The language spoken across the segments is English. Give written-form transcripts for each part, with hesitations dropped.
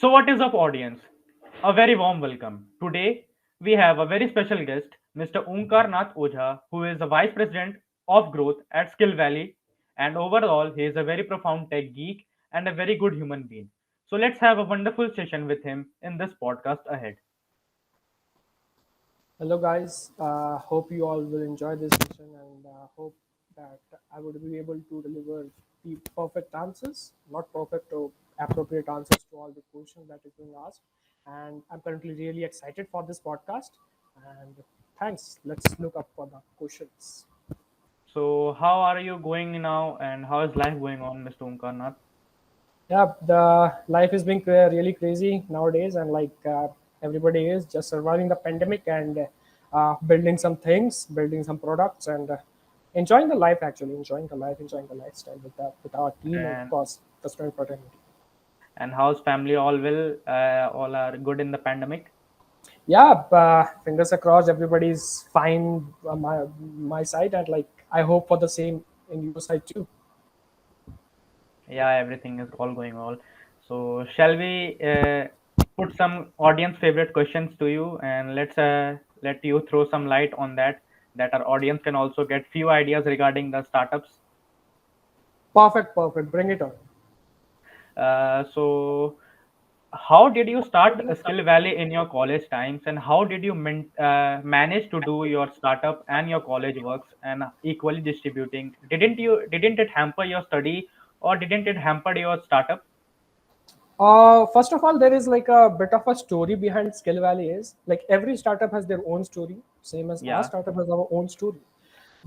So, what is up, audience? A very warm welcome. Today, we have a very special guest, Mr. Onkar Ojha, who is the Vice President of Growth at SkillValley, and overall, he is a very profound tech geek and a very good human being. So, let's have a wonderful session with him in this podcast ahead. Hello, guys. Hope you all will enjoy this session and hope that I would be able to deliver the perfect answers, not perfect or appropriate answers to all the questions that is being asked. And I'm currently really excited for this podcast. And thanks. Let's look up for the questions. So, how are you going now, and how is life going on, Mr. Onkar? Yeah, the life is being really crazy nowadays, and everybody is just surviving the pandemic and building some things, building some products, and enjoying the life. Actually, enjoying the lifestyle with our team, and of And course, that's very important. how's family? All will, all are good in the pandemic. Yeah, fingers crossed. Everybody's fine on my side, and I hope for the same in your side too. Yeah, everything is all going all. So, shall we put some audience favorite questions to you, and let's let you throw some light on that our audience can also get few ideas regarding the startups. Perfect. Bring it on. So, how did you start Skill Valley in your college times, and how did you manage to do your startup and your college works and equally distributing? Didn't it hamper your study, or didn't it hamper your startup? First of all, there is like a bit of a story behind Skill Valley. Is like every startup has their own story, same as our Yeah. startup has our own story.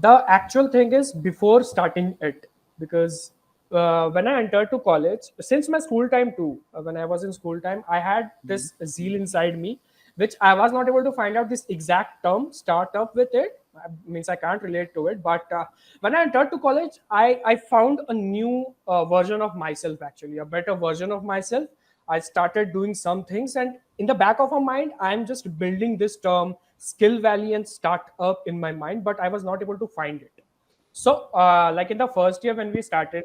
The actual thing is before starting it, because when I entered to college, since my school time too, when I was in school time, I had Mhm. this zeal inside me, which I was not able to find out this exact term startup with it. Means I can't relate to it, but when I entered to college, I found a new version of myself, actually a better version of myself. I started doing some things, and in the back of my mind, I'm just building this term skill valley and startup in my mind, but I was not able to find it. So, like in the first year when we started,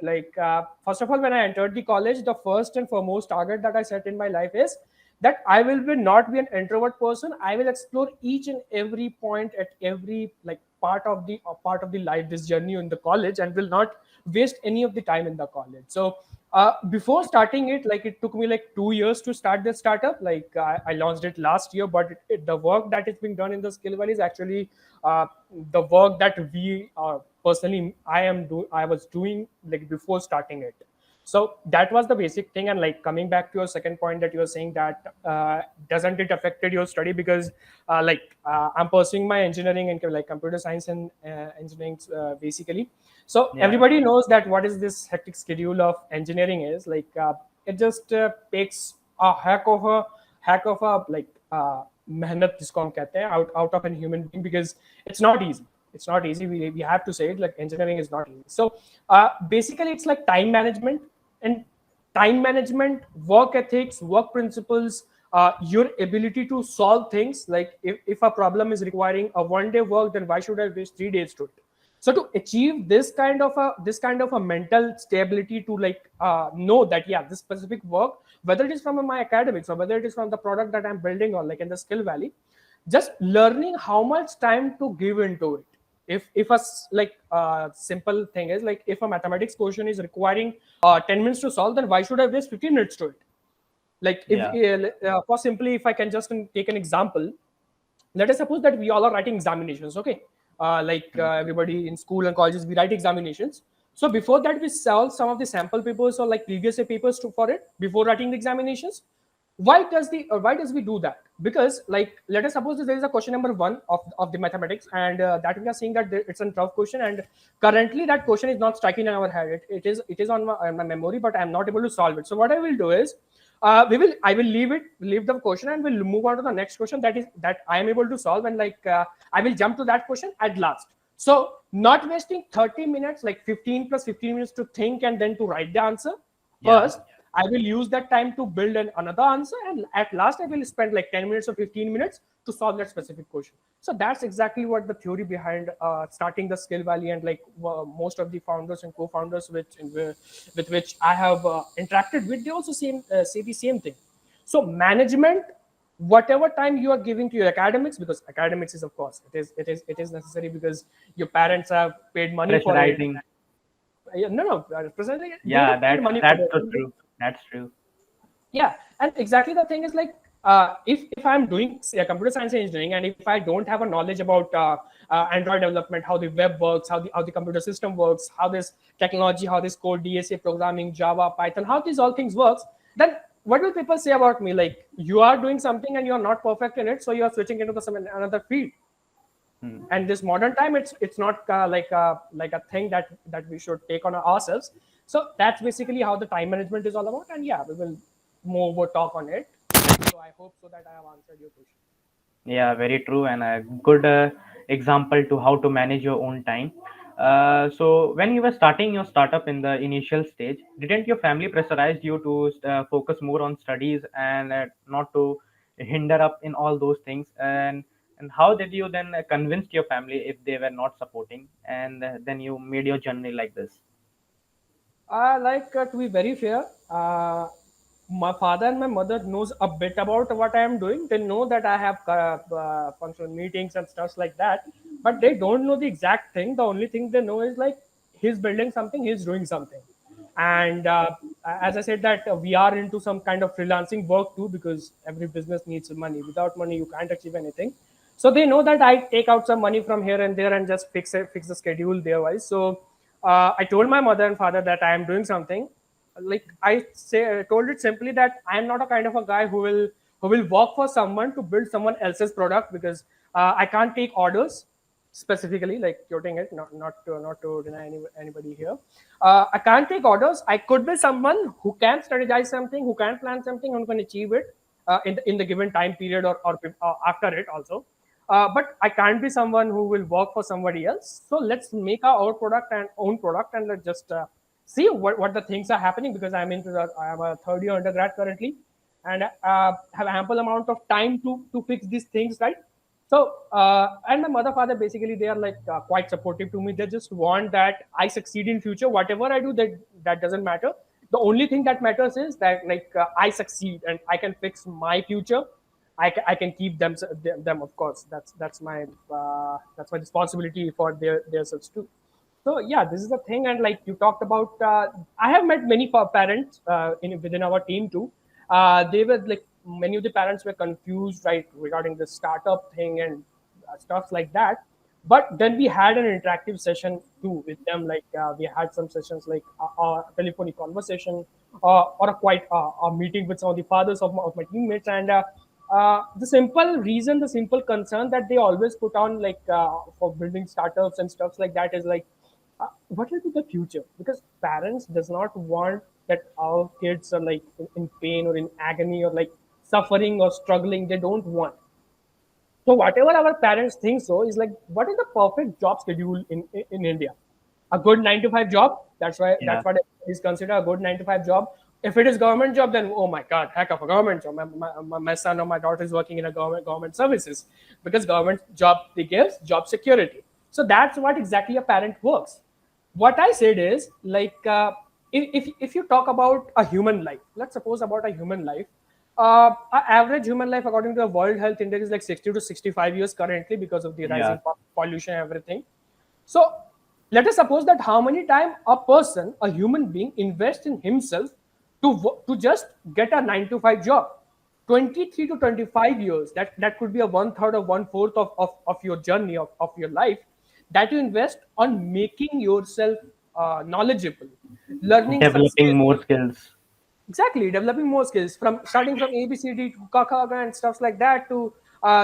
first of all, when I entered the college, the first and foremost target that I set in my life is that I will be not be an introvert person. I will explore each and every point at every like part of the life, this journey in the college, and will not waste any of the time in the college. So, before starting it, like it took me like 2 years to start this startup. I launched it last year, but the work that is being done in the Skill Valley is actually the work that we personally I was doing like before starting it. So that was the basic thing. And like coming back to your second point that you were saying that doesn't it affected your study, because I'm pursuing my engineering and like computer science and engineering basically. So Yeah. everybody knows that what is this hectic schedule of engineering is it just takes a heck of a मेहनत जिसको हम कहते हैं out of a human being, because it's not easy. It's not easy. We have to say it, like engineering is not easy. So basically it's like time management, and time management, work ethics, work principles, your ability to solve things. Like if a problem is requiring a 1 day work, then why should I waste 3 days to it? So to achieve this kind of a mental stability to know that yeah, this specific work, whether it is from my academics or whether it is from the product that I'm building or like in the Skill Valley, just learning how much time to give into it. If simple thing is like if a mathematics question is requiring 10 minutes to solve, then why should I waste 15 minutes to it? Like if Yeah. for simply, if I can just take an example, let us suppose that we all are writing examinations. Okay, everybody in school and colleges, we write examinations. So before that, we solve some of the sample papers or like previous year papers for it before writing the examinations. Why does we do that? Because like let us suppose that there is a question number one of the mathematics, and that we are saying that it's a tough question, and currently that question is not striking in our head. It is on my memory, but I'm not able to solve it. So what I will do is I will leave the question, and we'll move on to the next question that I am able to solve, and I will jump to that question at last. So not wasting 30 minutes, like 15 plus 15 minutes to think and then to write the answer. Yeah. First I will use that time to build another answer, and at last I will spend like 10 minutes or 15 minutes to solve that specific question. So that's exactly what the theory behind starting the Skill Valley, and most of the founders and co-founders with which I have interacted with, they also say the same thing. So management, whatever time you are giving to your academics, because academics is, of course, it is necessary because your parents have paid money for it. Pressurizing. No, precisely, they Yeah, have paid money for that's so it. true. That's true. Yeah, and exactly the thing is like, if I'm doing say, computer science engineering, and if I don't have a knowledge about Android development, how the web works, how the computer system works, how this technology, how this code, DSA programming, Java, Python, how these all things works, then what will people say about me? Like, you are doing something and you are not perfect in it, so you are switching into some another field. Hmm. And this modern time, it's not like a thing that we should take on ourselves. So that's basically how the time management is all about. And yeah, we will more talk on it. So I hope so that I have answered your question. Yeah, very true, and a good example to how to manage your own time. So, when you were starting your startup in the initial stage, didn't your family pressurize you to focus more on studies and not to hinder up in all those things? And how did you then convince your family if they were not supporting, and then you made your journey like this? To be very fair, my father and my mother knows a bit about what I am doing. They know that I have functional meetings and stuff like that, but they don't know the exact thing. The only thing they know is like, he's building something, he's doing something. And as I said, that we are into some kind of freelancing work too, because every business needs money. Without money, you can't achieve anything. So they know that I take out some money from here and there and just fix the schedule their wise. So I told my mother and father that I am doing something. Like, I told it simply that I am not a kind of a guy who will work for someone to build someone else's product, because I can't take orders specifically, like quoting it, not to deny anybody here. I can't take orders. I could be someone who can strategize something, who can plan something, who can achieve it in the given time period, or after it also. But I can't be someone who will work for somebody else. So let's make our own product, and let's just see what the things are happening, because I am a third year undergrad currently, and have ample amount of time to fix these things, right? So and my mother father, basically, they are like quite supportive to me. They just want that I succeed in future. Whatever I do, that doesn't matter. The only thing that matters is that, like, I succeed and I can fix my future. I can keep them, of course. That's my responsibility for their selves too. So yeah, this is the thing. And like you talked about, I have met many parents within our team too. They were like, many of the parents were confused, right, regarding the startup thing and stuff like that. But then we had an interactive session too with them. Like, we had some sessions like a telephonic conversation, or a quite a meeting with some of the fathers of my teammates. And the simple concern that they always put on, like, for building startups and stuff like that, is like, what will be the future? Because parents does not want that our kids are like in pain or in agony or like suffering or struggling. They don't want. So whatever our parents think so is like, what is the perfect job schedule in India? A good 9 to 5 job. Yeah. That's what is considered a good 9 to 5 job. If it is government job, then oh my god, heck of a government job. My son or my daughter is working in a government services, because government job, they gives job security. So that's what exactly a parent works. What I said is like, if you talk about a human life, let's suppose about a human life. Our average human life, according to the World Health Index, is like 60 to 65 years currently, because of the Yeah. rising pollution and everything. So let us suppose that how many time a person, a human being, invest in himself to just get a 9 to 5 job. 23 to 25 years. That could be a one third or one fourth of your journey of your life, that you invest on making yourself knowledgeable, learning some Developing skills. more skills. Exactly, developing more skills, from starting from ABCD to Kaka and stuff like that, to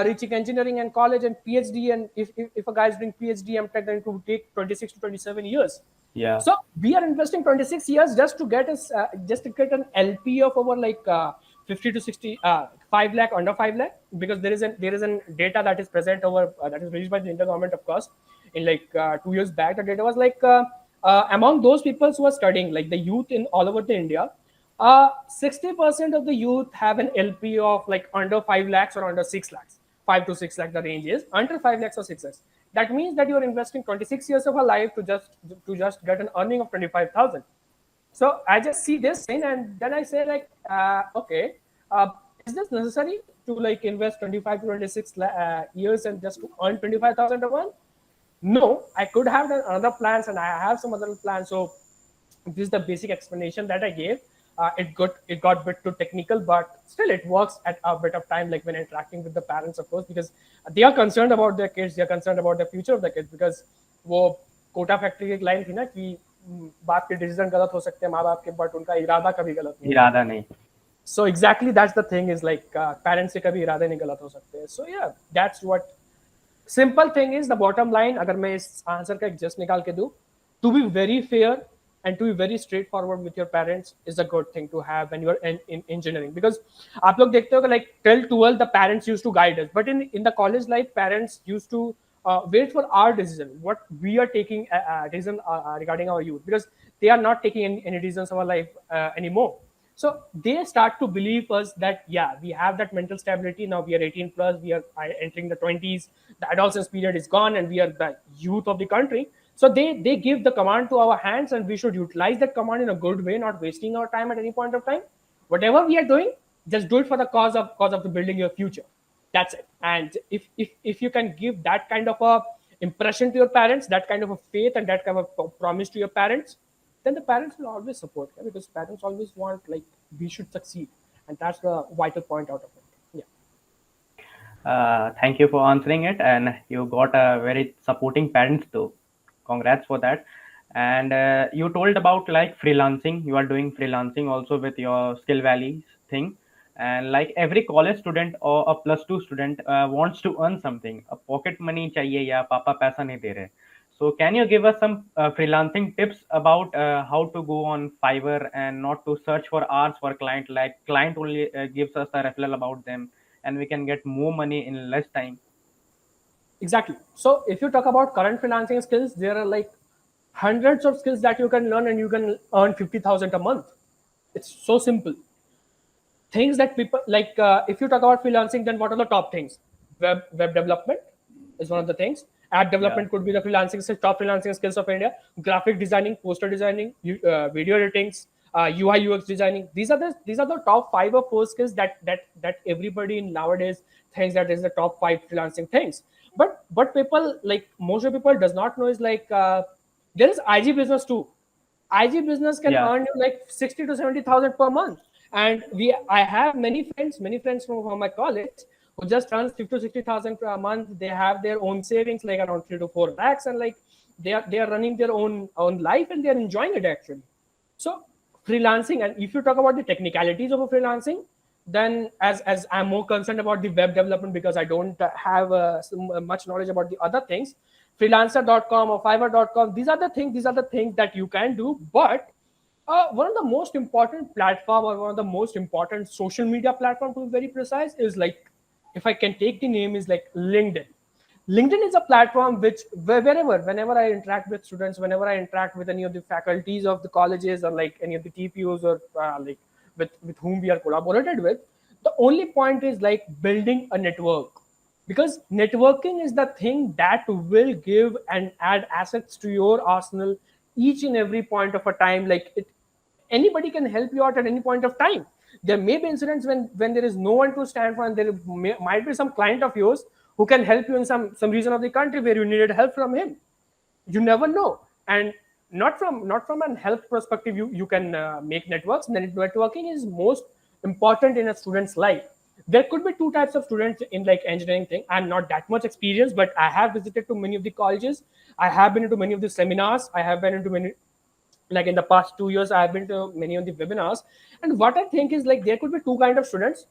reaching engineering and college and PhD. And if a guy is doing PhD, I'm then to take 26 to 27 years. Yeah. So we are investing 26 years just to get an LP of our like 50 to 60 5 lakh, under 5 lakh, because there is an data that is present over that is released by the Indian government, of course, in like 2 years back. The data was like, among those people who are studying, like the youth in all over the India, 60% of the youth have an LP of like under 5 lakhs or under 6 lakhs. 5 to 6 lakh, the range is under 5 lakhs or 6 lakhs. That means that you are investing 26 years of a life to just get an earning of 25,000. So I just see this thing, and then I say like, okay, is this necessary to like invest 25 to 26 years and just to earn 25,000 a month? No, I could have done other plans and I have some other plans. So this is the basic explanation that I gave. It got a bit too technical, but still it works at a bit of time, like when interacting with the parents, of course, because they are concerned about their kids, they are concerned about the future of the kids, because वो Kota factory की एक line थी ना कि बाप के decision गलत हो सकते हैं माँ बाप के, बट उनका इरादा कभी गलत नहीं इरादा नहीं. So exactly that's the thing is like parents से कभी इरादे नहीं गलत हो सकते. So yeah, that's what simple thing is the bottom line. अगर मैं इस आंसर का एक जस्ट निकाल के दूं, to be very fair and to be very straightforward with your parents is a good thing to have when you are in engineering, because आप लोग देखते हो कि like till 12 the parents used to guide us, but in the college life parents used to wait for our decision, what we are taking decision regarding our youth, because they are not taking any decisions of our life anymore. So they start to believe us that yeah, we have that mental stability now, we are 18 plus, we are entering the 20s, the adolescence period is gone, and we are the youth of the country. So they give the command to our hands, and we should utilize that command in a good way, not wasting our time at any point of time. Whatever we are doing, just do it for the cause of the building your future. That's it. And if you can give that kind of a impression to your parents, that kind of a faith and that kind of a promise to your parents, then the parents will always support, because parents always want like we should succeed, and that's the vital point out of it. Thank you for answering it, and you got a very supporting parents too. Congrats for that. And you told about like freelancing. You are doing freelancing also with your SkillValley thing. And like every college student or a +2 student wants to earn something. A pocket money चाहिए या पापा पैसा नहीं दे रहे. So can you give us some freelancing tips about how to go on Fiverr and not to search for hours for client? Like client only gives us a referral about them, and we can get more money in less time. Exactly. So if you talk about current freelancing skills, there are like hundreds of skills that you can learn, and you can earn 50,000 a month. It's so simple. Things that people like, if you talk about freelancing, then what are the top things? Web development is one of the things. App development could be the top freelancing skills of India. Graphic designing, poster designing, video editing, UI UX designing. These are the top 5 or 4 skills that everybody in nowadays thinks that is the top 5 freelancing things. But people, like most of people does not know is like there is IG business too. IG business can earn you like 60 to 70,000 per month. And I have many friends from my college who just earn 50 to 60,000 per month. They have their own savings, like around 3 to 4 lakhs, and like they are running their own life, and they are enjoying it actually. So freelancing, and if you talk about the technicalities of a freelancing, then as I'm more concerned about the web development, because I don't have much knowledge about the other things. Freelancer.com or Fiverr.com, these are the things that you can do. But one of the most important platform, or one of the most important social media platform, to be very precise, is like, if I can take the name, is like LinkedIn. LinkedIn is a platform which whenever I interact with students, whenever I interact with any of the faculties of the colleges, or like any of the TPOs, or like with whom we are collaborated with, the only point is like building a network, because networking is the thing that will give and add assets to your arsenal each and every point of a time. Like anybody can help you out at any point of time. There may be incidents when there is no one to stand for, and there might be some client of yours who can help you in some region of the country where you needed help from him. You never know. And not from an health perspective, you can make networks. Networking is most important in a student's life. There could be 2 types of students in like engineering thing. I'm not that much experienced, but I have visited to many of the colleges. I have been into many of the seminars. I have been into many, like in the past 2 years, I have been to many of the webinars. And what I think is like there could be 2 kind of students.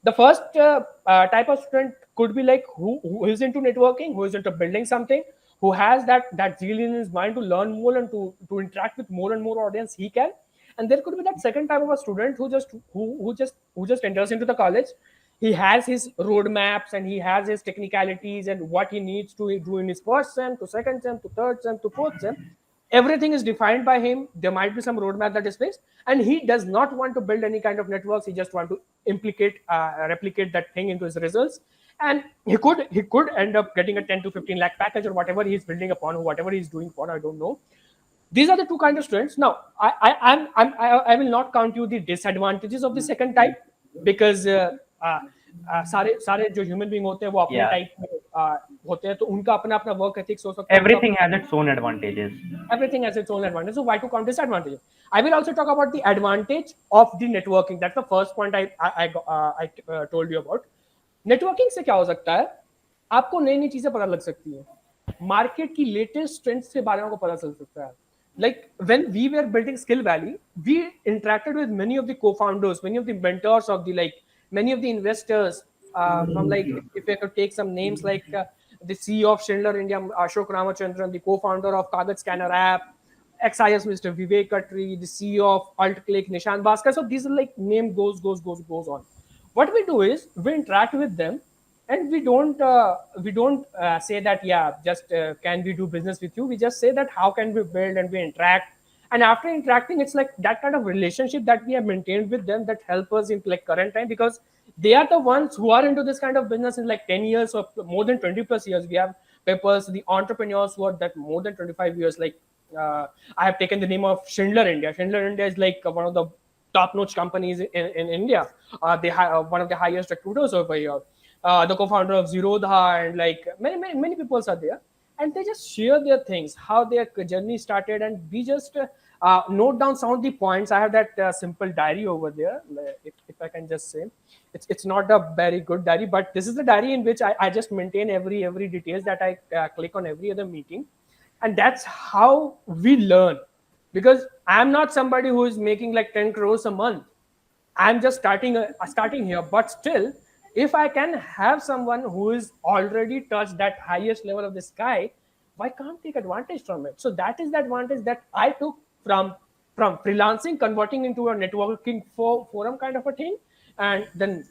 The first type of student could be like who is into networking, who is into building something, who has that zeal in his mind to learn more and to interact with more and more audience he can. And there could be that second type of a student who just enters into the college. He has his roadmaps, and he has his technicalities, and what he needs to do in his first sem, to second sem, to third sem, to fourth sem. Everything is defined by him. There might be some roadmap that is fixed, and he does not want to build any kind of networks. He just want to replicate that thing into his results, and he could end up getting a 10 to 15 lakh package, or whatever he's building upon, or whatever he's doing for. I don't know. These are the 2 kind of students. Now, I will not count you the disadvantages of the second type, because सारे जो human being होते हैं वो अपने Yeah. Type में होते हैं, तो उनका अपना अपना वर्क एथिक्स हो सकता है, Everything has its own advantages. everything has its own advantage. So why to count disadvantages? I will also talk about the advantage of the networking. That's the first point I told you about. Networking से क्या हो सकता है, आपको नई नई चीजें पता लग सकती है, मार्केट की लेटेस्ट ट्रेंड्स के बारे में आपको पता चल सकता है. Like when we were building SkillValley, we interacted with many of the co-founders, many of the mentors of the many of the investors. From if I could take some names the CEO of Schindler India, Ashok Ramachandran, the co-founder of Kagaz Scanner app, XIS Mr. Vivek Khatri, the CEO of AltClick, Nishan Bhaskar. So these are name goes on. What we do is we interact with them, and we don't say that just can we do business with you. We just say that how can we build, and we interact. And after interacting, it's like that kind of relationship that we have maintained with them that help us in current time, because they are the ones who are into this kind of business in 10 years or more than 20 plus years. We have papers, the entrepreneurs who are that more than 25 years. I have taken the name of Schindler India. Schindler India is one of the top-notch companies in India. They have one of the highest recruiters over here. The co-founder of Zerodha, and many people are there, and they just share their things, how their journey started, and we just note down some of the points. I have that simple diary over there, if I can just say. It's not a very good diary, but this is the diary in which I just maintain every details that I click on every other meeting, and that's how we learn. Because I'm not somebody who is making 10 crores a month. I'm just starting here, but still, if I can have someone who is already touched that highest level of the sky, why can't take advantage from it? So that is the advantage that I took from freelancing, converting into a networking forum kind of a thing, and then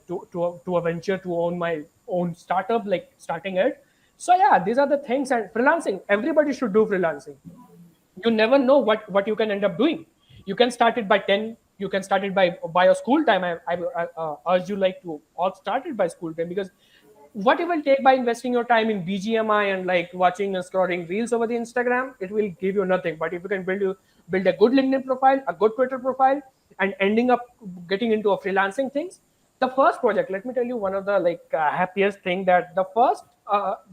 to a venture to own my own startup, starting it. So yeah, these are the things. And freelancing, everybody should do freelancing. You never know what you can end up doing. You can start it by 10, you can start it by your school time. I urge you to all start it by school time, because what it will take by investing your time in BGMI and watching and scrolling reels over the Instagram, it will give you nothing. But if you can build a good LinkedIn profile, a good Twitter profile, and ending up getting into a freelancing things. The first project, let me tell you one of the happiest thing, that the first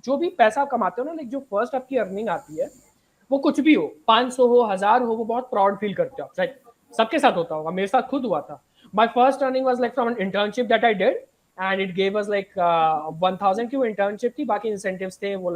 जो भी पैसा आप कमाते हो ना, जो first आपकी earning आती है, वो कुछ भी हो, 500 हो, 1000 हो, वो बहुत प्राउड फील करते हो. सबके साथ होता होगा, मेरे साथ खुद हुआ था. My first earning was from an internship that I did, and it gave us 1000 की वो internship थी, बाकी incentives थे वो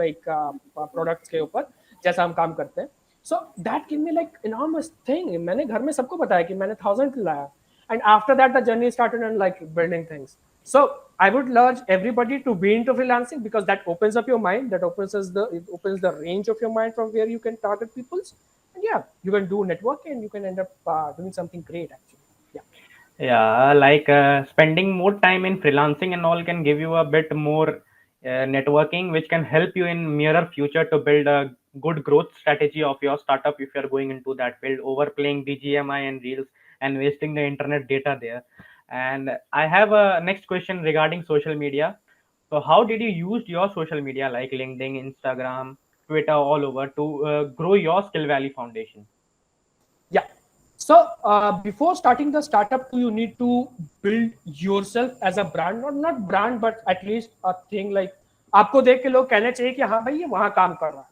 products के ऊपर जैसा हम काम करते हैं. So that gave me enormous thing. मैंने घर में सबको बताया कि मैंने 1000 लाया, and after that the journey started and building things. So I would urge everybody to be into freelancing, because that opens up your mind, that opens the range of your mind from where you can target people's. And yeah, you can do networking, and you can end up doing something great actually. Yeah, spending more time in freelancing and all can give you a bit more networking, which can help you in nearer future to build a good growth strategy of your startup if you're going into that field, overplaying BGMI and reels and wasting the internet data there. And I have a next question regarding social media. So how did you use your social media like LinkedIn, Instagram, Twitter, all over to grow your SkillValley foundation? Yeah. So before starting the startup, you need to build yourself as a brand, not brand, but at least a thing आपको देख के लोग कहने चाहिए कि हाँ भाई ये वहाँ काम कर रहा है,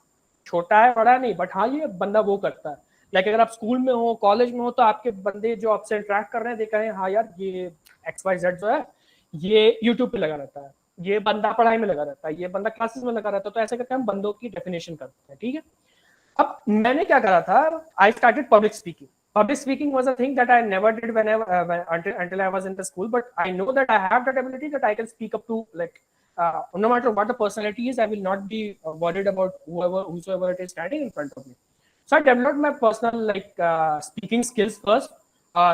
छोटा है बड़ा नहीं, बट हाँ ये बंदा वो करता है. अगर आप स्कूल में हो, कॉलेज में हो, तो आपके बंदे जो आपसे इंटरेक्ट कर रहे हैं देखा है, हाँ यार ये XYZ जो है ये यूट्यूब पे लगा रहता है, ये बंदा पढ़ाई में लगा रहता है, ये बंदा क्लासेस में लगा रहता है. तो ऐसे करके हम बंदों की डेफिनेशन करते हैं. ठीक है. अब मैंने क्या करा था, I started public speaking. Public speaking was a thing that I never did until I was in the school, but I know that I have that ability that I can speak up to no matter what the personality is. I will not be worried about whosoever it is standing in front of me. So I developed my personal speaking skills first.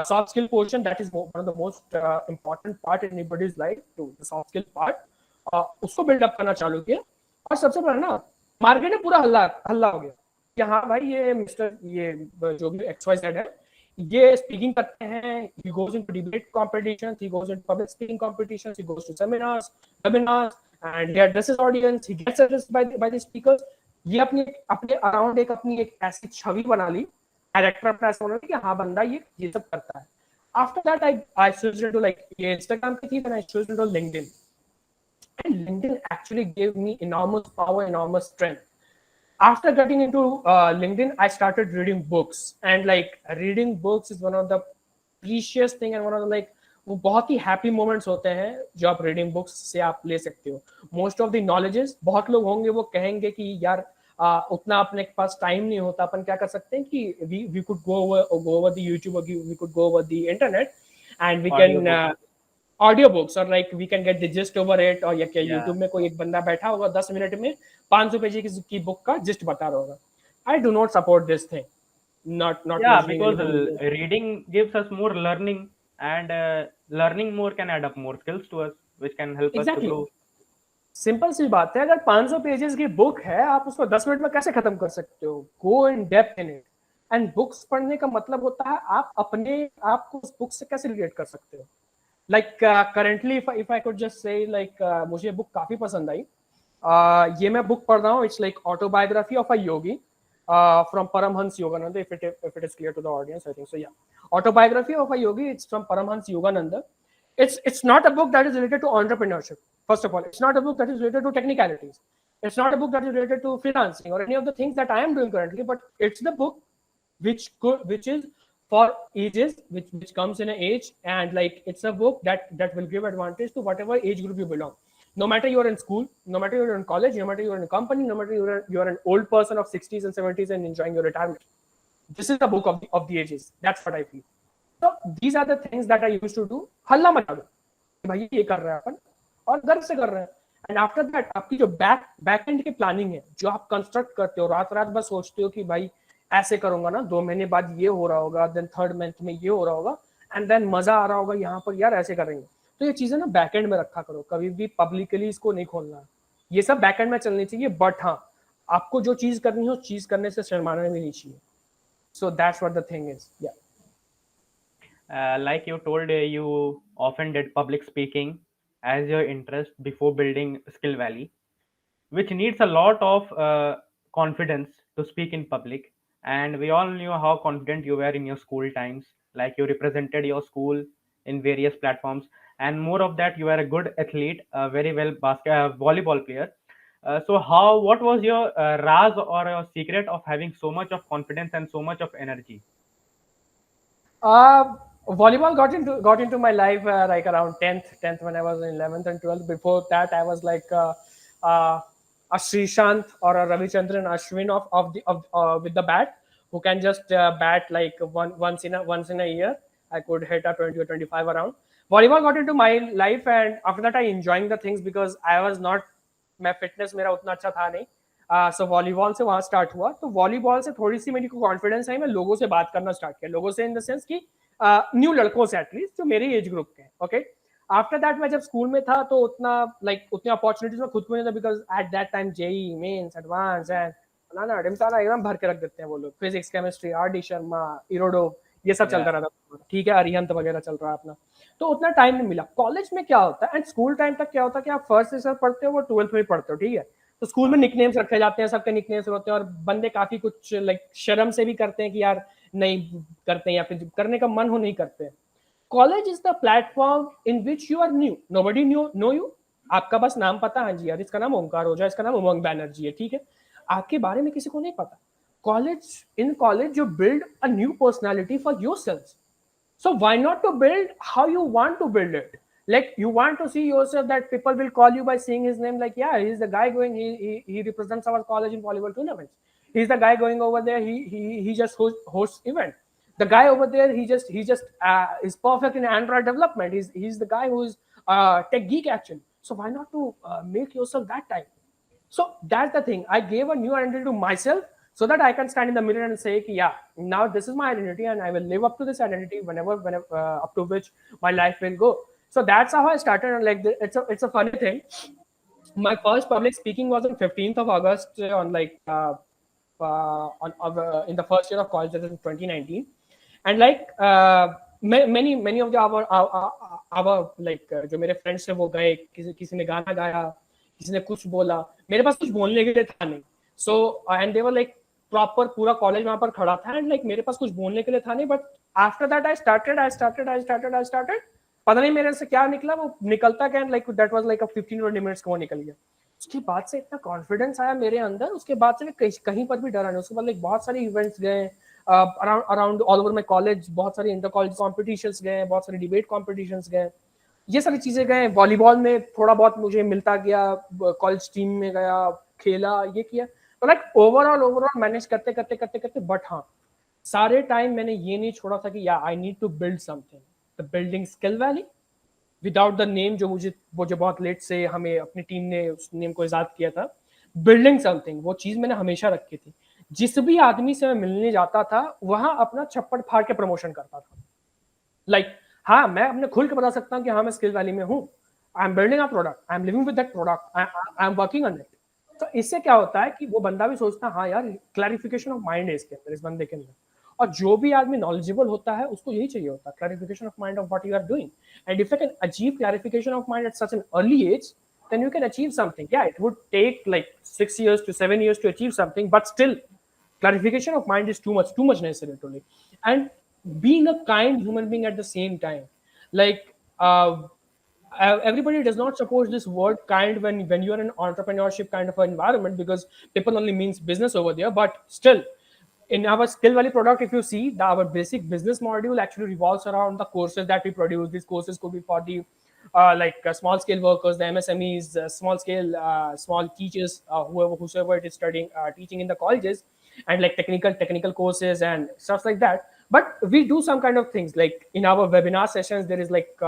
Soft skill portion, that is one of the most important part in anybody's life, to the soft skill part. उसको build up करना चालू किया. और सबसे पहले ना market में पूरा हल्ला हो गया कि हाँ भाई ये मिस्टर ये जो भी XYZ है ये स्पीकिंग करते हैं. he goes into debate competitions, he goes into public speaking competitions, he goes to seminars, webinars, and he addresses audience, he gets addressed by the speakers. ये अपने अराउंड एक ऐसी छवि बना ली, कैरेक्टर अपना ऐसा बना ली कि हाँ बंदा ये सब करता है. After that, I switched into like Instagram pe thi, then I switched into LinkedIn. And LinkedIn actually gave me enormous power, enormous strength. After getting into LinkedIn, I started reading books, and like reading books is one of the precious thing and one of the like वो बहुत ही happy moments होते हैं जो आप reading books से आप ले सकते हो. मोस्ट ऑफ द नॉलेजेस बहुत लोग होंगे वो कहेंगे कि यार उतना अपने पास टाइम नहीं होता, अपन क्या कर सकते हैं कि we could go over the YouTube, we could go over the internet and we can Audiobook. Audio books और like we can get the gist over it. और या क्या Yeah. यूट्यूब में कोई एक बंदा बैठा होगा 10 मिनट में 500 पेज की बुक का जिस्ट बता रहा होगा. I do not support this thing. Not Yeah, mentioning because anything. reading gives us more learning, and learning more can add up more skills to us, which can help us to Exactly. grow. Simple सी बात है, अगर 500 pages की book है आप उसको 10 minute में कैसे खत्म कर सकते हो? Go in depth in it. And books पढ़ने का मतलब होता है आप अपने आप को उस बुक से कैसे रिलेट कर सकते हो. Like currently if I could just say like मुझे बुक काफी पसंद आई. ये मैं बुक पढ़ रहा हूँ. It's like autobiography of a Yogi from Paramhans Yogananda, if it is clear to the audience, I think so. Yeah, autobiography of a yogi. It's from Paramhans Yogananda. It's not a book that is related to entrepreneurship. First of all, it's not a book that is related to technicalities. It's not a book that is related to freelancing or any of the things that I am doing currently. But it's the book which is for ages, which comes in an age, and like it's a book that will give advantage to whatever age group you belong. No matter you're in school, no matter you're in college, no matter you're in a company, no matter you're an old person of 60s and 70s and enjoying your retirement, this is the book of the ages. That's what I feel. So these are the things that I used to do. हल्ला मचा दो भाई ये कर रहे हैं अपन और गर्व से कर रहे हैं. एंड आफ्टर दैट आपकी जो बैक एंड की प्लानिंग है, जो आप कंस्ट्रक्ट करते हो, रात रात बस सोचते हो कि भाई ऐसे करूंगा ना, 2 महीने बाद ये हो रहा होगा, देन 3rd मंथ में ये हो रहा होगा, एंड देन मजा आ रहा होगा यहाँ पर यार ऐसे करेंगे. तो ये चीजें ना बैक एंड में रखा करो, कभी भी पब्लिकली इसको नहीं खोलना. ये सब बैक एंड में चलनी चाहिए, बट हाँ आपको जो चीज करनी है उस चीज करने से शर्माना भी नहीं चाहिए. So that's what the thing is. या Like you told, you often did public speaking as your interest before building SkillValley, which needs a lot of confidence to speak in public. And we all knew how confident you were in your school times. Like you represented your school in various platforms, and more of that, you were a good athlete, a very well volleyball player. So, what was your raz or your secret of having so much of confidence and so much of energy? Volleyball got into my life like around 10th when I was in 11th and 12th. Before that, I was like a Srishant or a Ravichandran Ashwin of with the bat, who can just bat like once in a year. I could hit a 20 or 25 around. Volleyball got into my life, and after that, I enjoying the things because I was not, मैं fitness मेरा उतना अच्छा था नहीं. सो volleyball से वहाँ start हुआ. तो वॉलीबॉल से थोड़ी सी मेरी को कॉन्फिडेंस आई, मैं लोगों से बात करना स्टार्ट किया. लोगों से इन द सेंस कि न्यू लड़कों से एटलीस्ट जो मेरे एज ग्रुप के. ओके, आफ्टर दैट मैं जब स्कूल में था तो उतना लाइक उतनी अपॉर्चुनिटीज में खुद को नहीं था, because at that time JEE Mains advance and ना डिमसाना एकदम भर के रख देते हैं वो लोग. Physics chemistry, R D Sharma, इरोडो, ये सब चलता रहता था. ठीक है, अरिहंत वगैरह चल रहा है अपना. तो उतना टाइम नहीं मिला. कॉलेज में क्या होता है एंड स्कूल टाइम तक क्या होता है कि आप फर्स्ट से पढ़ते हो, वो 12th में पढ़ते हो. ठीक है, तो स्कूल में निकनेम्स रखे जाते हैं, सबके निकनेम्स होते हैं, और बंदे काफी कुछ लाइक शर्म से भी करते हैं कि यार नहीं करते हैं, या फिर करने का मन हो नहीं करते हैं. College is the platform in which you are new, nobody know you. आपका बस नाम पता, हाँ जी यार इसका नाम ओंकार ओझा, इसका नाम उमंग बैनर्जी है. ठीक है, आपके बारे में किसी को नहीं पता. In college you build a new personality for your self. So why not to build how you want to build it? Like you want to see yourself that people will call you by seeing his name. Like, yeah, he's the guy going. He represents our college in volleyball tournaments. He's the guy going over there. He just hosts event. The guy over there, he just is perfect in Android development. He's the guy who's tech geek actually. So why not to make yourself that type? So that's the thing. I gave a new identity to myself so that I can stand in the mirror and say, yeah, now this is my identity, and I will live up to this identity whenever up to which my life will go. So that's how I started. And like it's a funny thing. My first public speaking was on 15th of August on like in the first year of college, that is in 2019. And like many of the our like जो मेरे friends थे वो गए, किसी ने गाना गाया, किसी ने कुछ बोला. मेरे पास कुछ बोलने के लिए था नहीं. So and they were like proper पूरा कॉलेज वहां पर खड़ा था, एंड लाइक मेरे पास कुछ बोलने के लिए था नहीं, but after that I started, पता नहीं मेरे से क्या निकला, वो निकलता क्या, like that was like a 15-20 minutes का वो निकल गया। उसके बाद से इतना कॉन्फिडेंस आया मेरे अंदर, उसके बाद से मैं कहीं पर भी डरा नहीं। उसके बाद लाइक बहुत सारे इवेंट्स गए around around all over my college, बहुत सारे इंटर कॉलेज कॉम्पिटिशन्स गए, बहुत सारे डिबेट कॉम्पिटिशन्स गए, ये सारी चीजें गए। वॉलीबॉल में थोड़ा बहुत मुझे मिलता गया, कॉलेज टीम में गया, खेला, ये किया। तो लाइक ओवरऑल मैनेज करते करते करते करते, बट हाँ, सारे टाइम मैंने ये नहीं छोड़ा था कि या I need to build something, the building Skill Valley without the name, जो मुझे बहुत लेट से हमें अपनी टीम ने उस नेम को इजाद किया था। बिल्डिंग समथिंग, वो चीज मैंने हमेशा रखी थी। जिस भी आदमी से मैं मिलने जाता था वहां अपना छप्पड़ फाड़ के प्रमोशन करता था। लाइक हाँ, मैं अपने खुल के बता सकता हूँ कि हाँ, मैं स्किल वैली में हूँ, I am building a product, I am living with that product, I am working on it. तो इससे क्या होता है कि वो बंदा भी सोचता है हाँ यार, क्लैरिफिकेशन ऑफ माइंड है इसके अंदर, इस बंदे के अंदर। और जो भी आदमी नॉलेजेबल होता है उसको यही चाहिए होता है, clarification of mind of what you are doing. And if you can achieve clarification of mind at such an early age, then you can achieve something. Yeah, it would take like 6 years to 7 years to achieve something, but still clarification of mind is too much necessary to live. And being a kind human being at the same time, like everybody does not suppose this word kind when you're in entrepreneurship kind of an environment, because people only means business over there. But still, in our skill valley product, if you see, our basic business module actually revolves around the courses that we produce. These courses could be for the small scale workers, the MSMEs, small scale small teachers, whosoever it is studying teaching in the colleges, and like technical courses and stuff like that. But we do some kind of things like in our webinar sessions, there is like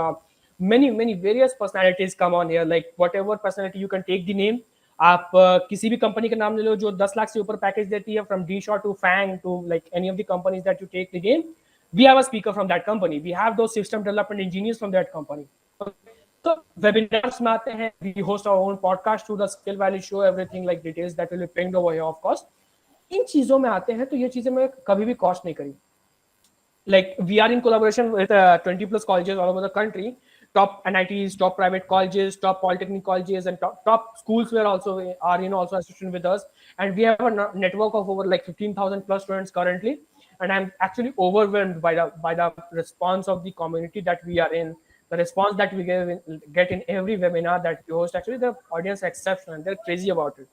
many various personalities come on here, like whatever personality you can take the name. आप किसी भी company का नाम ले लो जो 10 लाख से ऊपर package देती है, from D shot to FAANG to like any of the companies that you take the game, we have a speaker from that company, we have two system development engineers from that company. तो webinars में आते हैं, we host our own podcast to the Skill Valley show, everything like details that will be pinged over here of course. इन चीजों में आते हैं तो ये चीजें मैं कभी भी कॉस्ट नहीं करी। Like we are in collaboration with 20 plus colleges all over the country, top NITs, top private colleges, top polytechnic colleges, and top schools were also are also associated with us. And we have a network of over like 15,000 plus students currently. And I'm actually overwhelmed by the response of the community that we are in. The response that we get in every webinar that we host, actually the audience accepts and they're crazy about it.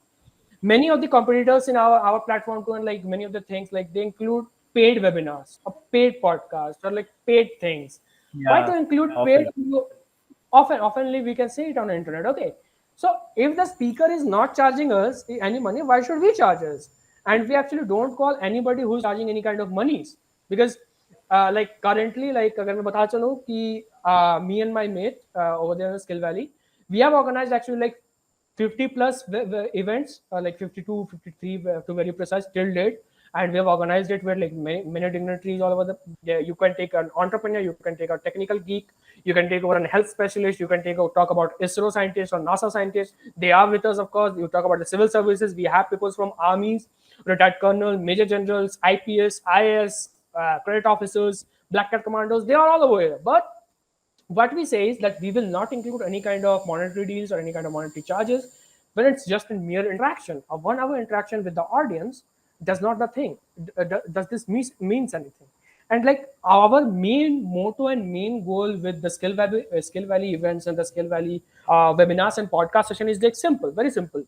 Many of the competitors in our platform too, and like many of the things, like they include paid webinars or paid podcasts or like paid things. Why to Yeah, include paid? often. Oftenly we can say it on the internet. Okay, so if the speaker is not charging us any money, why should we charge us? And we actually don't call anybody who's charging any kind of monies, because like currently, like अगर मैं बता चलूँ कि me and my mate over there in Skill Valley, we have organized actually like 50 plus events, like 52, 53 to very precise till date. And we have organized it where like many dignitaries all over you can take an entrepreneur, you can take a technical geek, you can take over a health specialist, you can talk about ISRO scientists or NASA scientists. They are with us, of course. You talk about the civil services. We have people from armies, retired colonel, major generals, IPS, IAS, credit officers, black cat commandos. They are all over here. But what we say is that we will not include any kind of monetary deals or any kind of monetary charges when it's just a mere interaction. A 1 hour interaction with the audience does not the thing. Does this means anything? And like our main motto and main goal with the Skill Valley events and the Skill Valley webinars and podcast session is like simple, very simple.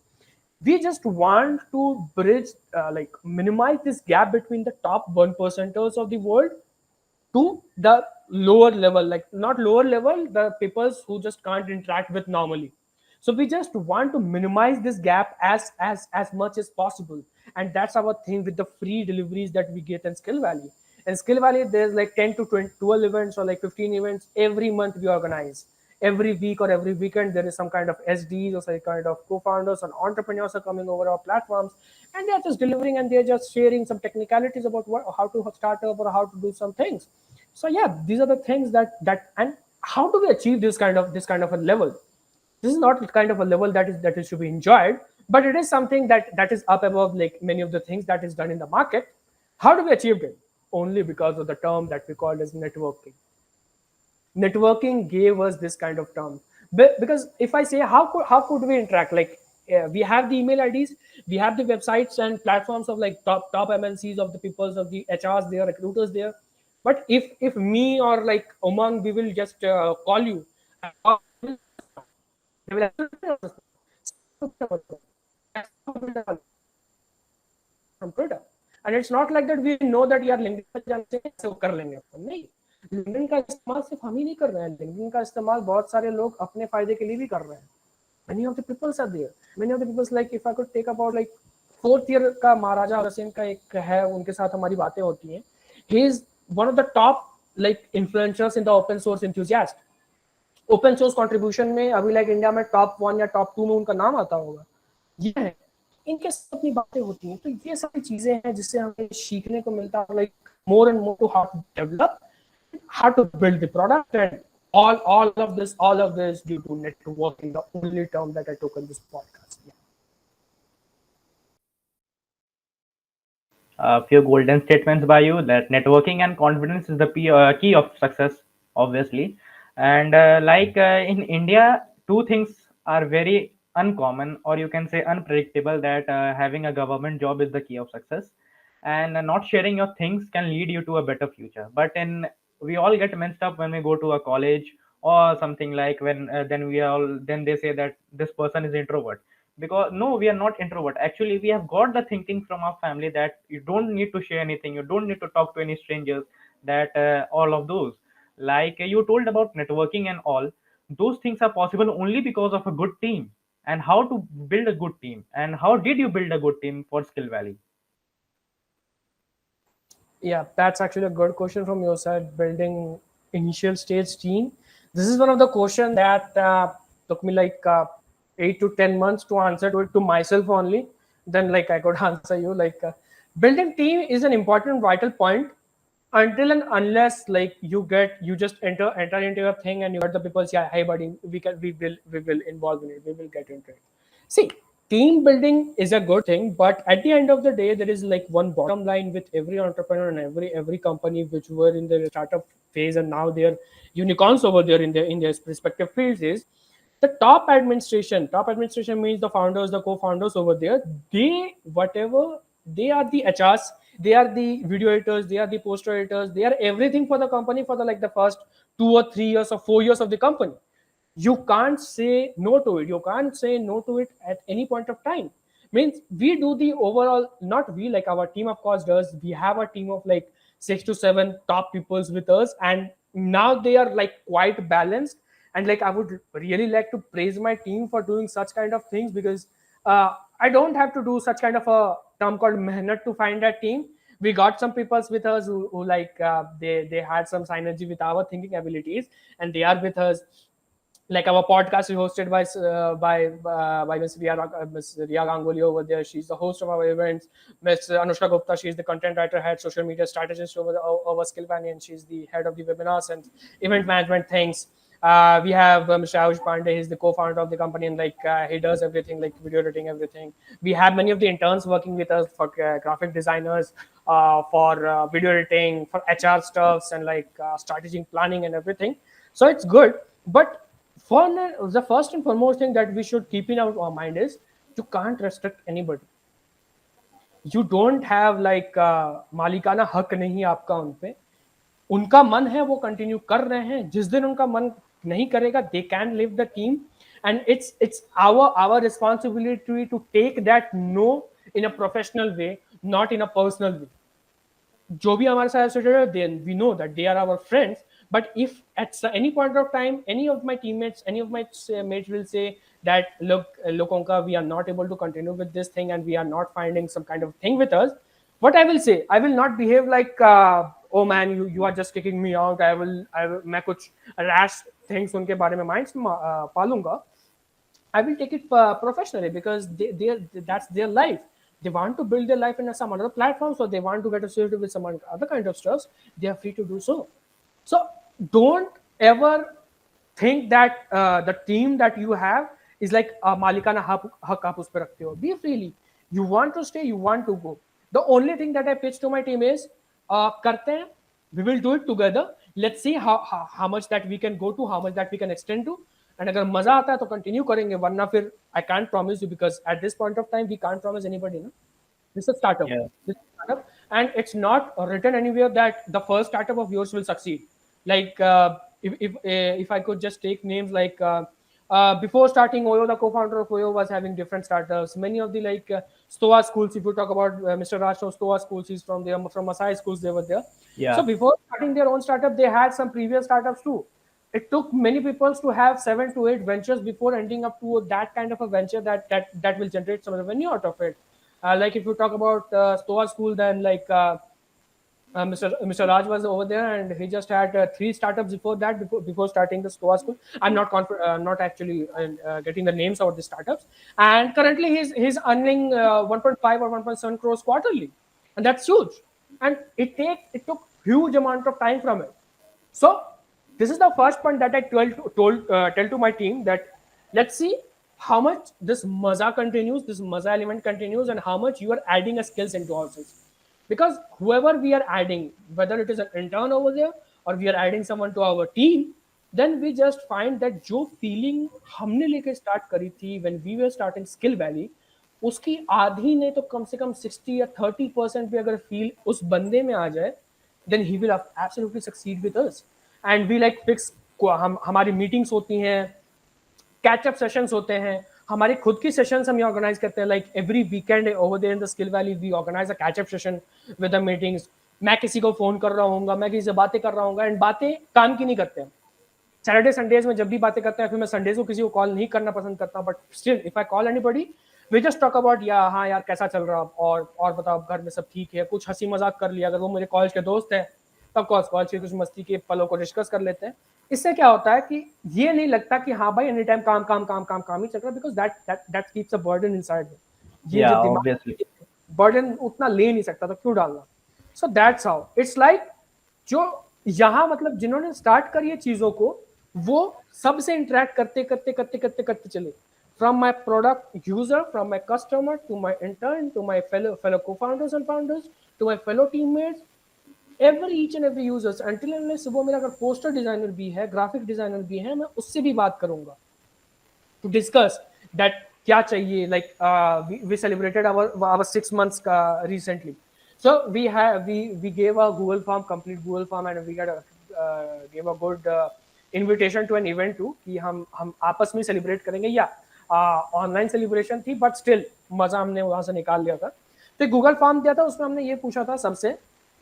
We just want to bridge, like minimize this gap between the top 1%ers of the world to the lower level, like not lower level, the people who just can't interact with normally. So we just want to minimize this gap as much as possible. And that's our thing with the free deliveries that we get in Skill Valley. In Skill Valley, there's like 10 to 20, 12 events or like 15 events every month we organize. Every week or every weekend, there is some kind of SDs or some kind of co-founders and entrepreneurs are coming over our platforms, and they're just delivering and they're just sharing some technicalities about how to start up or how to do some things. So yeah, these are the things that and how do we achieve this kind of a level? This is not kind of a level that is to be enjoyed, but it is something that is up above like many of the things that is done in the market. How do we achieve it? Only because of the term that we call as networking. Networking gave us this kind of term. Because if I say how could we interact, like we have the email IDs, we have the websites and platforms of like top MNCs, of the peoples, of the HRs there, recruiters there. But if me or like Umang, we will just call you, and they will absolutely not respond. That's how we build a culture from Twitter. And it's not like that we know that यार LinkedIn पर जाने से कैसे वो कर लेंगे अपन, नहीं. LinkedIn का इस्तेमाल सिर्फ हम ही नहीं कर रहे हैं. LinkedIn का इस्तेमाल बहुत सारे लोग अपने फायदे के लिए भी कर रहे हैं. Many of the peoples are there. Many of the peoples, like if I could take about like fourth year का महाराजा अग्रसेन का एक है, उनके साथ हमारी बातें होती हैं. He is one of the top like influencers in the open source enthusiast. Open source contribution में अभी लाइक इंडिया में टॉप 1 या टॉप 2 में उनका नाम आता होगा. ये है, इनके साथ अपनी बातें होती हैं. तो ये सारी चीजें हैं जिससे हमें सीखने को मिलता है, like more and more to how to develop, how to build the product, and all of this due to networking, the only term that I took in this podcast. A few golden statements by you, that networking and confidence is the key of success, obviously. And in India, two things are very uncommon, or you can say unpredictable, that having a government job is the key of success, and not sharing your things can lead you to a better future. But in we all get messed up when we go to a college or something, like when then they say that this person is introvert, because no, we are not introvert. Actually, we have got the thinking from our family that you don't need to share anything, you don't need to talk to any strangers, that all of those, like you told about networking and all, those things are possible only because of a good team. And how to build a good team, and how did you build a good team for Skill Valley? Yeah, that's actually a good question from your side. Building initial stage team. This is one of the questions that took me like 8 to 10 months to answer to it to myself only. Then like I could answer you like building team is an important vital point until and unless like you just enter into your thing and you got the people say, yeah, hey buddy, we will involve in it, we will get into it. See, team building is a good thing, but at the end of the day, there is like one bottom line with every entrepreneur and every company which were in the startup phase and now they're unicorns over there in their respective fields is the top administration. Top administration means the founders, the co-founders over there. They whatever they are the HRs, they are the video editors, they are the poster editors, they are everything for the company for the like the first 2 or 3 years or 4 years of the company. You can't say no to it, you can't say no to it at any point of time. Means we do the overall, not we, like our team of course does. We have a team of like 6 to 7 top peoples with us, and now they are like quite balanced. And like I would really like to praise my team for doing such kind of things, because I don't have to do such kind of a term called mehnat to find that team. We got some peoples with us who like they had some synergy with our thinking abilities, and they are with us. Like our podcast is hosted by Miss Ria Ganguly over there. She's the host of our events. Miss Anushka Gupta, she's the content writer, head social media strategist over SkillValley, and she's the head of the webinars and event management things. We have Mr. Ayush Pandey. He's the co-founder of the company, and like he does everything, like video editing, everything. We have many of the interns working with us for graphic designers, for video editing, for HR stuffs, and like strategic planning and everything. So it's good, but for the first and foremost thing that we should keep in our mind is you can't restrict anybody. You don't have like मालिकाना हक नहीं आपका उन पे. उनका मन है वो कंटिन्यू कर रहे हैं. जिस दिन उनका मन नहीं करेगा, they can leave the team, and it's our responsibility to take that no in a professional way, not in a personal way. जो भी हमारे साथ associated है, then we know that they are our friends. But if at any point of time, any of my teammates, any of my mates will say that, look, Onkar, we are not able to continue with this thing and we are not finding some kind of thing with us, what I will say, I will not behave like, oh man, you are just kicking me out. मैं कुछ rash things उनके बारे में minds पालूंगा. I will take it professionally, because that's their life. They want to build their life in some other platform, so they want to get associated with some other kind of stuff. They are free to do so. So don't ever think that the team that you have is like malikana hak aap us pe rakhte ho. Be freely. You want to stay, you want to go. The only thing that I pitch to my team is karte hain, we will do it together. Let's see how much that we can go to, how much that we can extend to. And अगर मजा आता है तो continue करेंगे, वरना फिर I can't promise you, because at this point of time we can't promise anybody ना. This is a startup. Yeah. This is a startup, and it's not written anywhere that the first startup of yours will succeed. Like if I could just take names like before starting Oyo, the co-founder of Oyo was having different startups. Many of the like Stoa schools. If you talk about Mr. Raj from Stoa schools, he's from there. From Masai schools, they were there. So Yeah. before starting their own startup, they had some previous startups too. It took many people to have 7 to 8 ventures before ending up to that kind of a venture that will generate some revenue out of it. Like if you talk about Stoa School, then like Mr. Raj was over there, and he just had 3 startups before that, before starting the Stoa School. I'm not actually getting the names of the startups, and currently he's earning 1.5 or 1.7 crores quarterly, and that's huge. And it took huge amount of time from it. So this is the first point that I tell to my team, that let's see how much this maza continues, this maza element continues, and how much you are adding a skills into ourselves. Because whoever we are adding, whether it is an intern over there or we are adding someone to our team, then we just find that जो feeling हमने लेके start करी थी when we were starting Skill Valley, उसकी आधी नहीं तो कम से कम 60 या 30% भी अगर फील उस बंदे में आ जाए, then he will absolutely succeed with us. And we like fix, हमारी मीटिंग्स होती हैं, कैचअप सेशंस होते हैं, हमारे खुद की सेशंस हम ये ऑर्गेनाइज करते हैं. Like every weekend over there in the Skill Valley we organise a catch up session with the meetings. मैं किसी को फोन कर रहा हूँ, मैं किसी से बातें कर रहा हूँ, एंड बातें काम की नहीं करते हैं. सैटरडे संडेज में जब भी बातें करते हैं, फिर मैं संडेज को किसी को कॉल नहीं करना पसंद करता, but still if I call anybody we just talk about yeah हाँ यार कैसा चल रहा, और बताओ घर में सब ठीक है, कुछ हंसी मजाक कर लिया. अगर वो मेरे कॉलेज के दोस्त हैं तब कॉलेज के कुछ मस्ती के पलों को डिस्कस कर लेते हैं. इससे क्या होता है कि ये नहीं लगता कि हाँ भाई एनी टाइम काम काम काम काम काम ही चल रहा है, because that keeps a burden inside. ये Yeah, जो दिमाग obviously. बर्डन उतना ले नहीं सकता, तो क्यों डालना. सो दैट्स हाउ इट्स लाइक, जो यहाँ मतलब जिन्होंने स्टार्ट करी है चीजों को, वो सबसे इंटरेक्ट करते करते करते करते करते चले. From my product user, from my customer, to my intern, to my fellow co-founders and founders, to my fellow teammates, each and every users, until unless वो मेरा अगर पोस्टर डिजाइनर भी है, ग्राफिक डिजाइनर भी है, मैं उससे भी बात करूंगा to discuss that क्या चाहिए. Like we celebrated our 6 months का recently. So we gave a Google form, complete Google form, and we gave a good invitation to an event too, कि हम आपस में celebrate करेंगे. या ऑनलाइन सेलिब्रेशन थी, बट स्टिल मजा हमने वहां से निकाल लिया था. तो गूगल फॉर्म दिया था, उसमें हमने ये पूछा था सबसे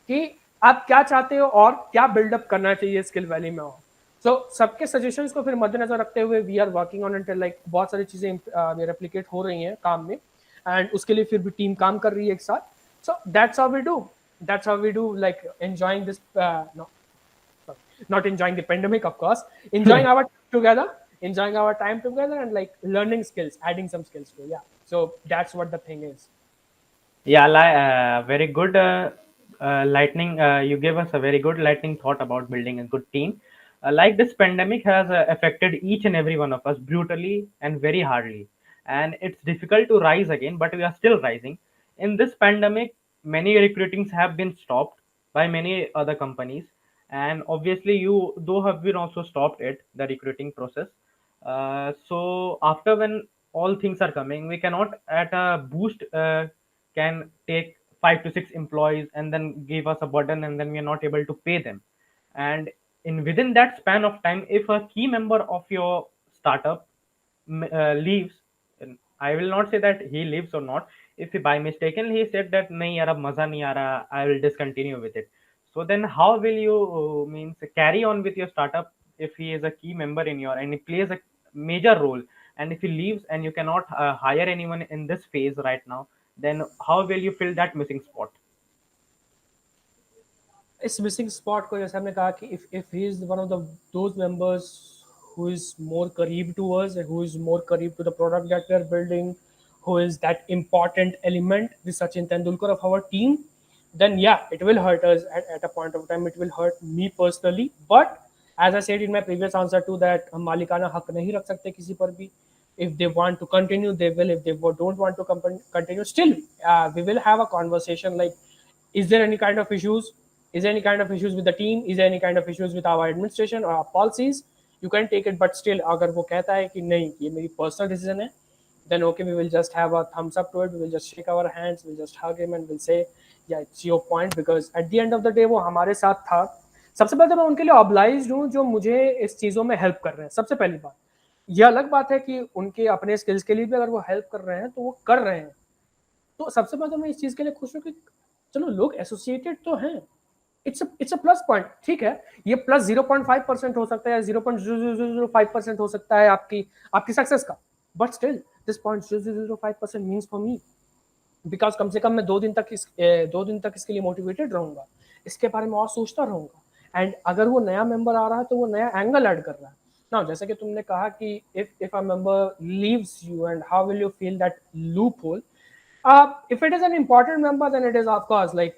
कि आप क्या चाहते हो और क्या बिल्डअप करना चाहिए स्किल वैली में. सो सबके सजेशंस को फिर मद्देनजर रखते हुए we are working on it. Like बहुत सारी चीजें रेप्लिकेट हो रही हैं काम में, एंड उसके लिए फिर भी टीम काम कर रही है एक साथ. So that's how we do like enjoying this, not enjoying the pandemic, of course, enjoying our together, enjoying our time together, and like learning skills, adding some skills too. Yeah, so that's what the thing is. Yeah, very good lightning. You gave us a very good lightning thought about building a good team. Like this pandemic has affected each and every one of us brutally and very hardly, and it's difficult to rise again, but we are still rising. In this pandemic, many recruitings have been stopped by many other companies, and obviously you though have been also stopped it, the recruiting process. So after when all things are coming, we cannot at a boost can take 5 to 6 employees and then give us a burden, and then we are not able to pay them. And in within that span of time, if a key member of your startup leaves, and I will not say that he leaves or not. If he by mistakenly he said that nahi yaar ab maza nahi aa raha, I will discontinue with it. So then how will you means carry on with your startup if he is a key member in your and he plays a major role, and if he leaves and you cannot hire anyone in this phase right now, then how will you fill that missing spot? इस missing spot को जैसे हमने कहा कि if he is one of those members who is more करीब to us, who is more करीब to the product that we are building, who is that important element, the Sachin Tendulkar of our team, then yeah, it will hurt us at a point of time. It will hurt me personally, but as I said in my previous answer to that, हम मालिकाना हक नहीं रख सकते किसी पर भी. If they want to continue, they will. If they don't want to continue, still we will have a conversation like, is there any kind of issues? Is there any kind of issues with the team? Is there any kind of issues with our administration or our policies? You can take it, but still अगर वो कहता है कि नहीं ये मेरी personal decision है, then okay, we will just have a thumbs up to it, we will just shake our hands, we'll just hug him and we'll say yeah it's your point, because at the end of the day वो हमारे साथ था। सबसे पहले तो मैं उनके लिए ऑब्लाइज्ड हूँ जो मुझे इस चीज़ों में हेल्प कर रहे हैं। सबसे पहली बात ये अलग बात है कि उनके अपने स्किल्स के लिए भी अगर वो हेल्प कर रहे हैं तो वो कर रहे हैं, तो सबसे पहले तो मैं इस चीज़ के लिए खुश हूँ कि चलो लोग एसोसिएटेड तो हैं, इट्स अ प्लस पॉइंट। ठीक है, ये प्लस 0.5% हो सकता है, 0.0005% हो सकता है आपकी सक्सेस का, but still this 0.0005% means for me, because कम से कम मैं 2 दिन तक इसके लिए मोटिवेटेड रहूंगा, इसके बारे में और सोचता रहूंगा। एंड अगर वो नया मेंबर आ रहा है तो वो नया एंगल ऐड कर रहा है ना। जैसे कि तुमने कहा कि if a member leaves you and how will you feel that loop hole. If it is an important member, then it is of course like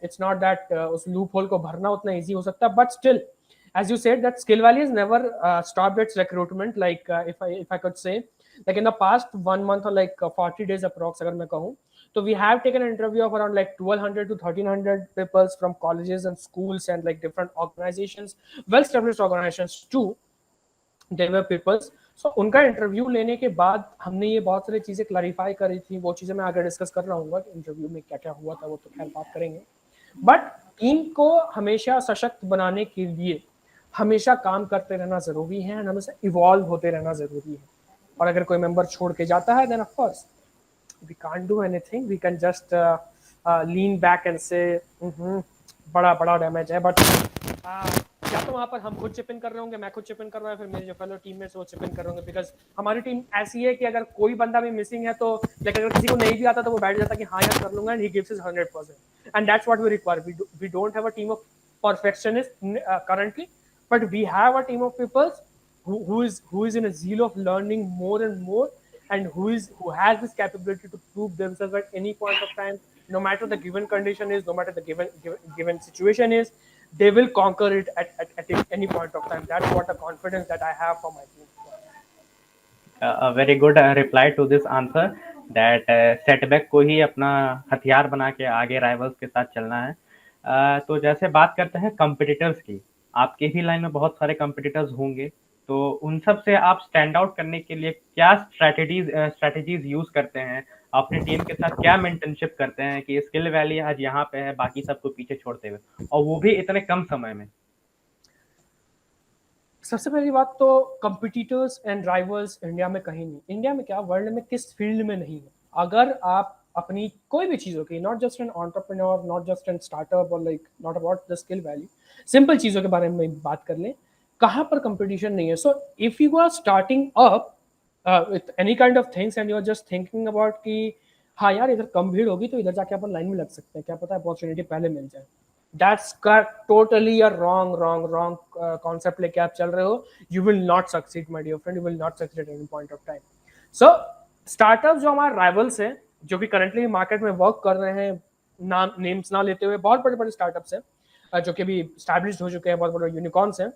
it's not that उस loophole को भरना उतना easy हो सकता है, but still, as you said, that SkillValley has never stopped its recruitment. Like if I could say, like in the past 1 month or like 40 days approx, अगर मैं कहूँ, so we have taken an interview of around like 1200 to 1300 people from colleges and schools and like different organizations, well-established organizations too. There were people. सो उनका interview लेने के बाद हमने ये बहुत सारी चीज़ें क्लैरिफाई करी थी, वो चीज़ें मैं आगे डिस्कस कर रहा हूँ कि इंटरव्यू में क्या क्या हुआ था, वो तो खैर बात करेंगे। बट टीम को हमेशा सशक्त बनाने के लिए हमेशा काम करते रहना ज़रूरी है, हमेशा इवॉल्व होते रहना ज़रूरी है। और अगर कोई मेंबर छोड़ के जाता है then of course we can't do anything, we can just lean back and से बड़ा बड़ा डैमेज है, बट या तो वहाँ पर हम खुद चिप इन कर रहे होंगे, मैं खुद चिप इन कर रहा हूँ, फिर मेरे जो फेलो टीममेट्स वो चिप इन कर रहे होंगे, बिकॉज हमारी टीम ऐसी है कि अगर कोई बंदा भी मिसिंग है तो लाइक अगर किसी को नहीं भी आता तो वो बैठ जाता कि हाँ यार कर लूंगा, and he gives his 100%, and that's what we require. We don't have a team of perfectionist currently, but we have a team of people who is in a zeal of learning more and more, and who has this capability to prove themselves at any point of time, no matter the given condition is, no matter the given situation is, they will conquer it at any point of time. That's what the confidence that I have for my team. A very good reply to this answer that setback को ही अपना हथियार बना के आगे rivals के साथ चलना है। तो जैसे बात करते हैं कंपिटिटर्स की, आपके ही लाइन में बहुत सारे कंपिटिटर्स होंगे, तो उन सब से आप स्टैंड आउट करने के लिए क्या स्ट्रैटेजीज यूज करते हैं, अपनी टीम के साथ क्या मेंटरशिप करते हैं कि स्किल वैली आज यहाँ पे है बाकी सबको पीछे छोड़ते हुए, और वो भी इतने कम समय में? सबसे पहली बात तो कंपिटिटर्स एंड राइवल्स इंडिया में कहीं नहीं, इंडिया में क्या वर्ल्ड में किस फील्ड में नहीं है। अगर आप अपनी कोई भी चीज़ों की, not just an entrepreneur, not just an startup और like not about the skill value, simple चीज़ों के बारे में बात कर लें, कहाँ पर कंपटीशन नहीं है। So if you are starting up with any kind of things and you are just thinking about कि हाँ यार इधर कम भीड़ होगी तो इधर जाके अपन लाइन में लग सकते हैं, क्या पता है अपॉर्चुनिटी पहले मिल जाए, that's totally a wrong concept लेके आप चल रहे हो। You will not succeed my dear friend, you will not succeed at any point of time. So startups जो हमारे rivals हैं, जो कि currently मार्केट में वर्क कर रहे हैं, नाम नेम्स ना लेते हुए बहुत बड़े बड़े स्टार्टअप्स हैं जो कि भी established हो चुके हैं, बहुत बड़े यूनिकॉर्न्स हैं,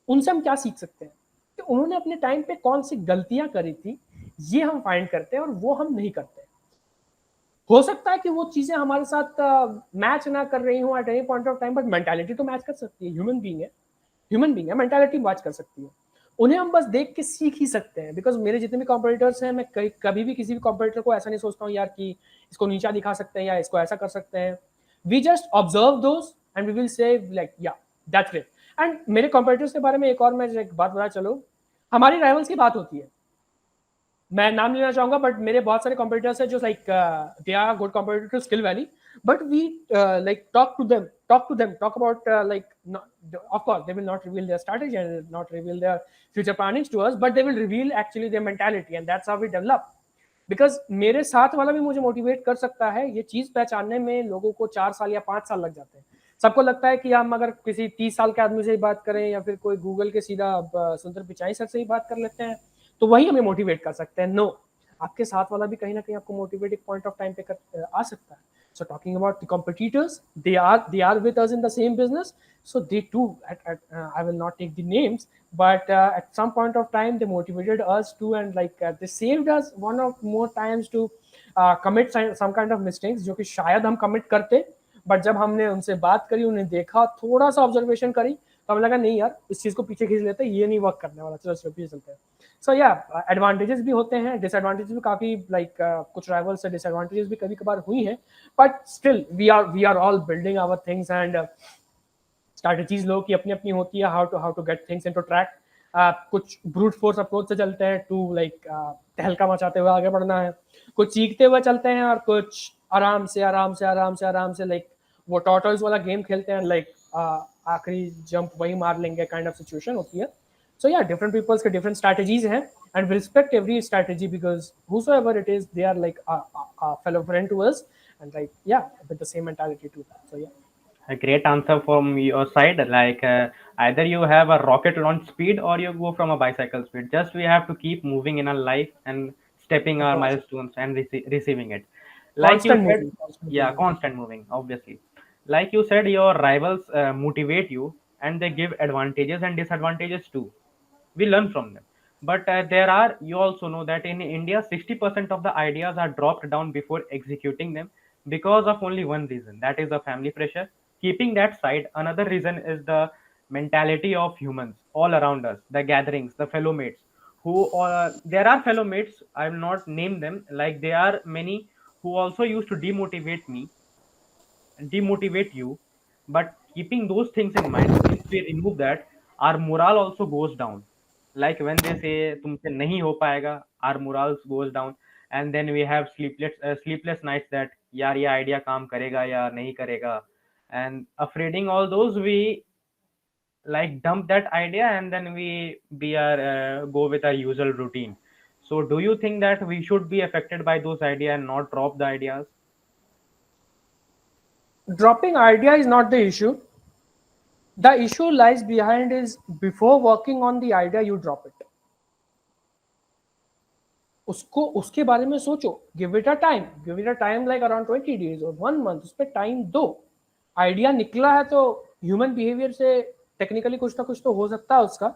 उनसे हम क्या सीख सकते हैं कि उन्होंने अपने टाइम पे कौन सी गलतियां करी थी, ये हम फाइंड करते हैं और वो हम नहीं करते। हो सकता है कि वो चीजें हमारे साथ मैच ना कर रही हो at any point of time, but mentality तो मैच कर सकती है। ह्यूमन बीइंग है, मेंटालिटी मैच कर सकती है। उन्हें हम बस देख के सीख ही सकते हैं, बिकॉज मेरे जितने भी कॉम्पिटिटर्स हैं, मैं कभी भी किसी भी कॉम्पिटिटर को ऐसा नहीं सोचता हूँ यार कि इसको नीचा दिखा सकते हैं या इसको ऐसा कर सकते हैं। We just observe those and we will say like yeah that's great. And मेरे कॉम्पिटिटर्स के बारे में एक और मैं एक बात बता चलो, हमारी राइवल्स की बात होती है, मैं नाम लेना चाहूंगा, बट मेरे बहुत सारे कॉम्पिटिटर्स हैं जो like they are good competitor to skill valley, but we like talk to them, talk about like of course they will not reveal their strategy and not reveal their future plannings to us, but they will reveal actually their mentality and that's how we develop. Because मेरे साथ वाला भी मुझे motivate कर सकता है, ये चीज पहचानने में लोगों को 4 साल या 5 साल लग जाते हैं। सबको लगता है कि हम अगर किसी 30 साल के आदमी से ही बात करें या फिर कोई गूगल के सीधा सुंदर पिचाई सर से ही बात कर लेते हैं तो वही हमें मोटिवेट कर सकते हैं। नो, आपके साथ वाला भी कहीं ना कहीं आपको मोटिवेट एक पॉइंट ऑफ टाइम पे आ सकता है। So talking about the competitors, they are with us in the same business, so they too I will not take the names, but at some point of time they motivated us too, and like they saved us one or more times to commit some kind of mistakes जो कि शायद हम commit करते, but जब हमने उनसे बात करी, उन्हें देखा, थोड़ा सा ऑब्जर्वेशन करी, तो हमें लगा नहीं यार इस चीज को पीछे खींच लेते हैं, ये नहीं वर्क करने वाला, चलो पीछे चलते हैं। सो या एडवांटेजेस भी होते हैं, डिसएडवांटेजेस भी काफी लाइक कुछ राइवल से डिसएडवांटेजेस भी कभी कभार हुई हैं, but still we are all building our things and strategies लोगों की अपनी अपनी होती है, how to get things into track. कुछ ब्रूट फोर्स अप्रोच से चलते हैं टू लाइक तहलका मचाते हुए आगे बढ़ना है, कुछ सीखते हुए चलते हैं और कुछ आराम से लाइक वो टॉर्टोइज वाला गेम खेलते हैं, लाइक आखिरी जंप वही मार लेंगे काइंड ऑफ सिचुएशन होती है। सो या डिफरेंट पीपल्स के डिफरेंट स्ट्रैटेजीज हैं and we respect every strategy because whosoever it is they are like a fellow friend to us and like yeah with the same mentality too. So yeah. A great answer from your side. Like either you have a rocket launch speed or you go from a bicycle speed. Just we have to keep moving in our life and stepping Of our course. milestones and receiving it. Like you Constant said, moving. Constant yeah, moving. constant moving, obviously. Like you said, your rivals motivate you and they give advantages and disadvantages too. We learn from them. But there are, you also know that in India, 60% of the ideas are dropped down before executing them because of only one reason, that is the family pressure. Keeping that side, another reason is the mentality of humans all around us, the gatherings, the fellow mates. There are fellow mates, I will not name them, like there are many who also used to demotivate you. But keeping those things in mind, if we remove that, our morale also goes down. Like when they say तुमसे नहीं हो पाएगा, our morale goes down. And then we have sleepless nights that यार ये idea काम करेगा या नहीं करेगा. And afraiding all those, we like dump that idea and then we are go with our usual routine. So do you think that we should be affected by those ideas and not drop the ideas? Dropping idea is not the issue. The issue lies behind is before working on the idea you drop it. उसको उसके बारे में सोचो, give it a time like around 20 days और 1 month, उस पर time दो। Idea निकला है तो ह्यूमन बिहेवियर से टेक्निकली कुछ ना कुछ तो हो सकता है उसका।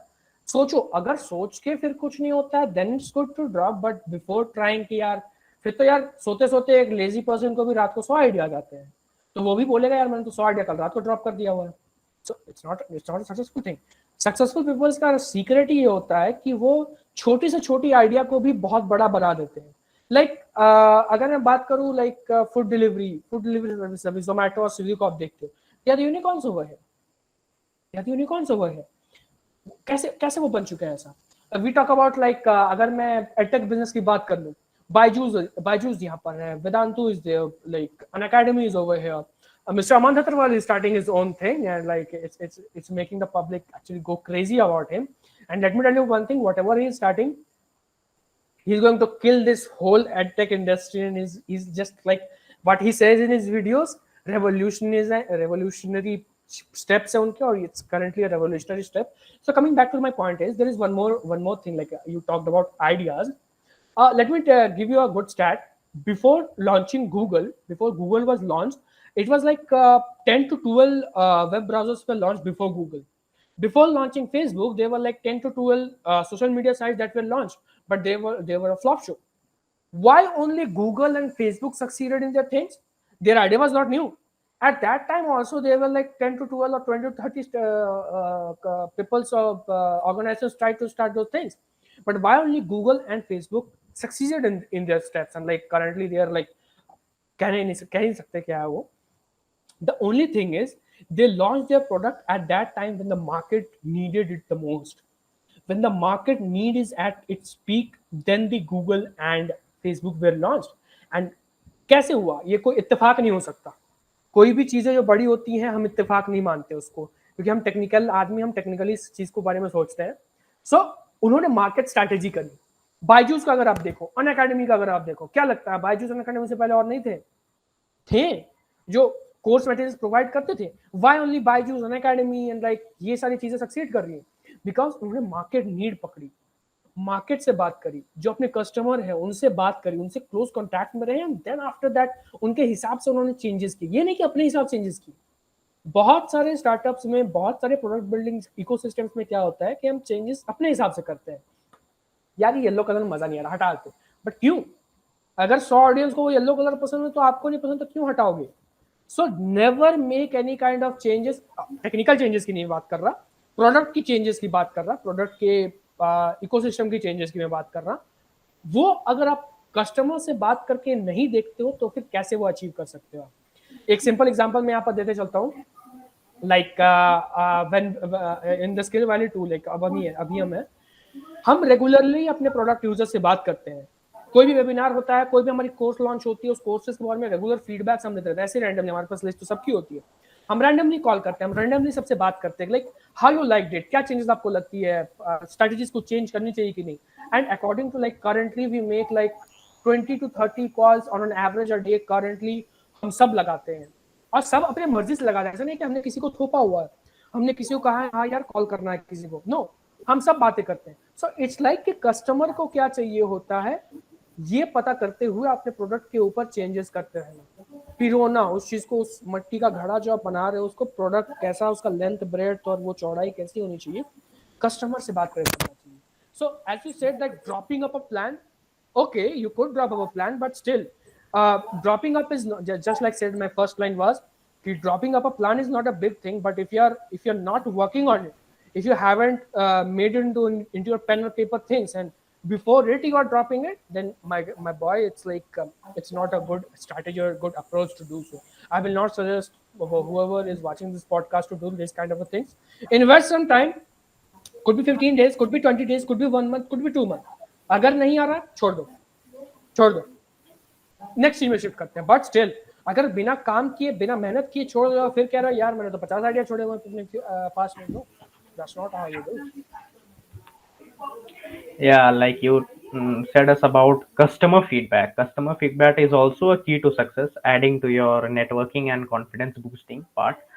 सोचो, अगर सोच के फिर कुछ नहीं होता है then it's good to drop, but before trying कि यार फिर तो यार सोते सोते एक लेजी पर्सन को भी रात को 100 आइडिया आ जाते हैं, तो वो भी बोलेगा यार मैंने तो 100 आइडिया कल रात को ड्रॉप कर दिया हुआ है। So it's not a successful thing. Successful peoples का सीक्रेट ही ये होता है कि वो छोटी से छोटी आइडिया को भी बहुत बड़ा बना देते हैं। लाइक अगर मैं बात करूं like food delivery service Zomato और स्विगी को आप देखते हो, यार यूनिकॉर्न्स हुआ है, कैसे कैसे वो बन चुके हैं ऐसा। वी टॉक अबाउट लाइक अगर मैं एडटेक बिजनेस की बात कर लूं, बायजूस यहाँ पर है, Vedantu is there, like Unacademy is over here, Mr. Aman Dhattarwal is starting his own thing and like it's making the public actually go crazy about him. And let me tell you one thing, whatever he is starting, he's going to kill this whole edtech industry, and he's just like what he says in his videos, revolutionary steps hai unke, or it's currently a revolutionary step. So coming back to my point is, there is one more thing, like you talked about ideas. Let me give you a good stat. Before Google was launched, it was like 10 to 12 web browsers were launched before Google. Before launching Facebook, there were like 10 to 12 social media sites that were launched, but they were a flop show. Why only Google and Facebook succeeded in their things? Their idea was not new. At that time also, there were like 10 to 12 or 20 to 30 people's organizations tried to start those things. But why only Google and Facebook succeeded in their steps? And like currently they are like, कह नहीं सकते क्या है वो। The only thing is they launched their product at that time when the market needed it the most. When the market need is at its peak, then the Google and Facebook were launched. And कैसे हुआ ये कोई इत्तेफाक नहीं हो सकता। कोई भी चीजें जो बड़ी होती हैं हम इत्तेफाक नहीं मानते उसको, क्योंकि हम टेक्निकल आदमी, हम टेक्निकली इस चीज को बारे में सोचते हैं। सो उन्होंने मार्केट स्ट्रैटेजी करी। बायजूस का अगर आप देखो, अन अकेडमी का अगर आप देखो, क्या लगता है बायजूस अन अकेडमी से पहले और नहीं थे जो कोर्स मटेरियल्स प्रोवाइड करते थे? Why only Byju's, Unacademy and like ये सारी चीजें सक्सीड कर रही है? बिकॉज उन्होंने मार्केट नीड पकड़ी, मार्केट से बात करी, जो अपने कस्टमर है उनसे बात करी, उनसे क्लोज कॉन्टैक्ट में रहे, एंड देन आफ्टर दैट उनके हिसाब से उन्होंने चेंजेस किए। ये नहीं कि अपने हिसाब से चेंजेस किए। बहुत सारे स्टार्टअप्स में, बहुत सारे प्रोडक्ट बिल्डिंग इकोसिस्टम्स में क्या होता है कि हम चेंजेस अपने हिसाब से करते हैं। यार ये येलो कलर में मजा नहीं आ रहा, हटा दो। बट क्यों? अगर 100 ऑडियंस को वो येलो कलर पसंद है तो आपको नहीं पसंद, तो क्यों हटाओगे? So never make any kind of changes, technical changes की नहीं बात कर रहा, प्रोडक्ट की चेंजेस की बात कर रहा, प्रोडक्ट के इकोसिस्टम की चेंजेस की मैं बात कर रहा, वो अगर आप कस्टमर से बात करके नहीं देखते हो तो फिर कैसे वो अचीव कर सकते हो? एक सिंपल एग्जांपल मैं यहाँ पर देते चलता हूँ, like when in the Skill valley tool, like अभी हम रेगुलरली अपने प्रोडक्ट यूजर से बात करते हैं, कोई भी वेबिनार होता है, कोई भी हमारी कोर्स लॉन्च होती है, उस कोर्सेज के बारे में रेगुलर फीडबैक्स हम देते रहते हैं, ऐसे रैंडमली, हमारे पास लिस्ट तो सबकी होती है, हम रैंडमली कॉल करते हैं, हम रैंडमली सबसे बात करते हैं, like how you like it, क्या चेंजेस आपको लगती है, स्ट्रेटजीज को चेंज करनी चाहिए कि नहीं, and according to like currently we make like 20 to 30 calls on an average a day currently, हम सब लगाते हैं, और सब अपने मर्जी से लगाते हैं, ऐसा नहीं कि हमने किसी को थोपा हुआ है, हमने किसी को कहा है हाँ यार कॉल करना है किसी को, नो, हम सब बातें करते हैं। सो इट्स लाइक कि कस्टमर को क्या चाहिए होता है ये पता करते हुए अपने प्रोडक्ट के ऊपर चेंजेस करते रहना, पिरोना उस चीज को, उस मट्टी का घड़ा जो आप बना रहे हो उसको, प्रोडक्ट कैसा, उसका लेंथ ब्रेड्थ और वो चौड़ाई कैसी होनी चाहिए, कस्टमर से बात करना चाहिए। So as you said that dropping up a plan, okay, you could drop up a plan, but still dropping up is not, just like said my first line was, dropping up a plan is not a big thing, but if you're not working on it, if you haven't made it into your pen or paper things, and before it you are dropping it, then my boy, it's like it's not a good strategy or good approach to do so. I will not suggest whoever is watching this podcast to do this kind of a things. Invest some time, could be 15 days, could be 20 days, could be 1 month, could be 2 months. अगर नहीं आ रहा छोड़ दो, next चीज में shift करते हैं, but still अगर बिना काम किए, बिना मेहनत किए छोड़ दो, फिर कह रहा है यार मैंने तो 50 आइडिया छोड़े हुए अपने पास में, no, that's not how you do. Yeah, like you said us about customer feedback. Customer feedback is also a key to success, adding to your networking and confidence boosting part.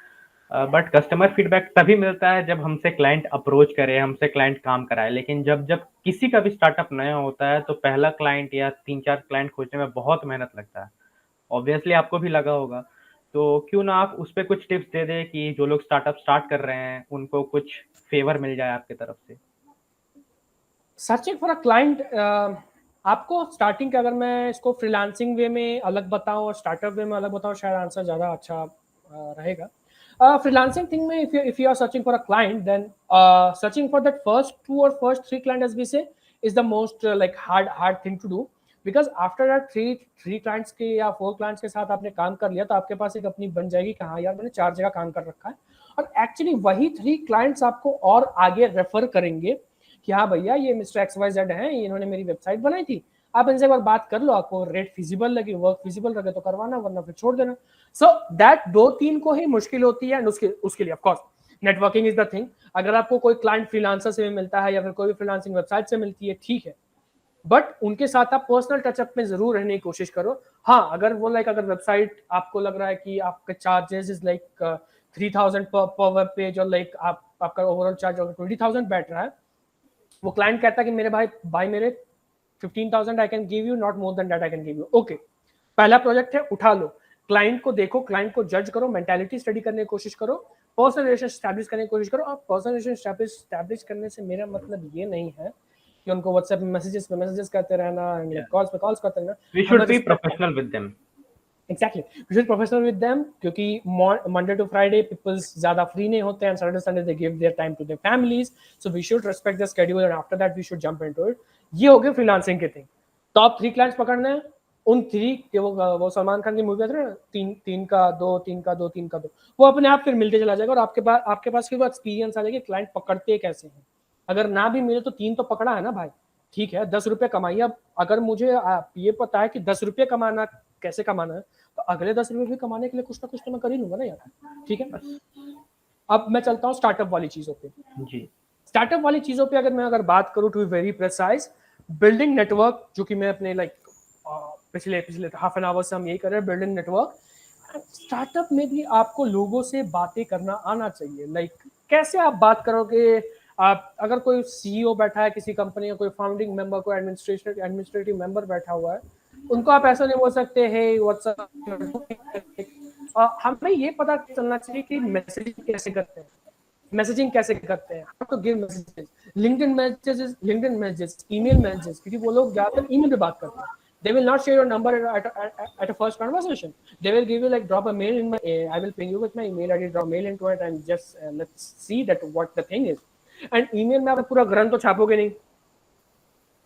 But customer feedback तभी मिलता है जब हमसे client approach करे, हमसे client काम कराए, लेकिन जब जब किसी का भी स्टार्टअप नया होता है तो पहला क्लाइंट या 3-4 क्लाइंट खोजने में बहुत मेहनत लगता है। ऑब्वियसली आपको भी लगा होगा, तो क्यों ना आप उस पर कुछ टिप्स दे दें कि जो लोग स्टार्टअप स्टार्ट कर रहे हैं उनको कुछ फेवर मिल जाए आपकी तरफ से। सर्चिंग फॉर अ क्लाइंट, आपको स्टार्टिंग का अगर मैं इसको फ्रीलांसिंग वे में अलग बताऊं और स्टार्टअप वे में अलग बताऊं, शायद आंसर ज़्यादा अच्छा रहेगा। Freelancing thing में if you are searching for a client, then searching for that first 2 or first 3 client, as we say, is the most like hard thing to do, because after that 3 clients के या 4 clients के साथ आपने काम कर लिया तो आपके पास एक अपनी बन जाएगी कि हाँ यार मैंने 4 जगह काम कर रखा है, और एक्चुअली वही 3 clients आपको और आगे रेफर करेंगे कि हाँ भैया ये मिस्टर XYZ हैं, इन्होंने मेरी वेबसाइट बनाई थी, आप इनसे एक बार बात कर लो, आपको रेट फिजिबल लगे, वर्क फिजिबल लगे तो करवाना, वरना फिर छोड़ देना। सो दैट 2-3 को ही मुश्किल होती है, एंड उसके लिए of course networking is the thing. अगर आपको कोई क्लाइंट फ्रीलांसर से मिलता है या फिर कोई भी फ्रीलांसिंग वेबसाइट से मिलती है, ठीक है, बट उनके साथ आप पर्सनल टचअप में जरूर रहने की कोशिश करो। हाँ, अगर वो लाइक अगर वेबसाइट आपको लग रहा है कि आपका चार्जेस इज लाइक 3000 पर वेब पेज, और लाइक आपका ओवरऑल चार्ज अगर 20,000 बैठ रहा है, वो क्लाइंट कहता है कि मेरे भाई मेरे 15,000 I can give you, not more than that I can give you, okay, पहला प्रोजेक्ट है, उठा लो, क्लाइंट को देखो, क्लाइंट को जज करो, मेंटालिटी स्टडी करने की कोशिश करो, पर्सनल रिलेशन स्टैब्लिश करने की कोशिश करो। और पर्सनल रिलेशन स्टैब्लिश करने से मेरा मतलब ये नहीं है कि उनको व्हाट्सएप में मैसेजेस करते रहना, कॉल्स पे कॉल्स करते रहना। We should be professional with them. Exactly, we should professional with them, क्योंकि Monday to Friday people ज़्यादा free नहीं होते हैं, Saturday Sunday they give their time to their families, so we should respect their schedule, and after that we should jump into it. ये हो गए freelancing के thing. Top 3 clients पकड़ने हैं, उन 3 के वो सलमान खान की मूवी आती है ना, 3 का 2, 3 का 2, 3 का 2, वो अपने आप फिर मिलते चला जाएगा, और आपके पास फिर वो एक्सपीरियंस आ जाएगा क्लाइंट पकड़ते कैसे हैं। अगर ना भी मिले तो 3 तो पकड़ा है ना भाई, ठीक है, 10 रुपये कमाइए। अब अगर मुझे ये पता है कि 10 रुपये कमाना कैसे कमाना है, तो अगले 10 रुपये भी कमाने के लिए कुछ ना कुछ तो मैं कर ही लूंगा ना यार, ठीक है। अब मैं चलता हूँ स्टार्टअप वाली चीजों पे। जी, स्टार्टअप वाली चीजों पे अगर बात करूँ, to be very precise, building network, जो कि मैं अपने लाइक पिछले हाफ एन आवर से हम यही कर रहे हैं, बिल्डिंग नेटवर्क। स्टार्टअप में भी आपको लोगों से बातें करना आना चाहिए। लाइक कैसे आप बात करोगे, आप अगर कोई CEO बैठा है किसी कंपनी का, कोई फाउंडिंग मेंबर, कोई एडमिनिस्ट्रेटिव मेंबर बैठा हुआ है, उनको आप ऐसा नहीं बोल सकते हे व्हाट्सएप। हमें ये पता चलना चाहिए कि मैसेजिंग कैसे करते हैं, how to give messages, LinkedIn messages, email messages, क्योंकि वो लोग ज्यादातर ईमेल पे बात करते हैं, They will not share your number at a first conversation. They will give you like drop a mail in my. I will ping you with my email ID. Drop mail into it and just let's see that what the thing is. And email में आप पूरा ग्रंथ तो छापोगे नहीं,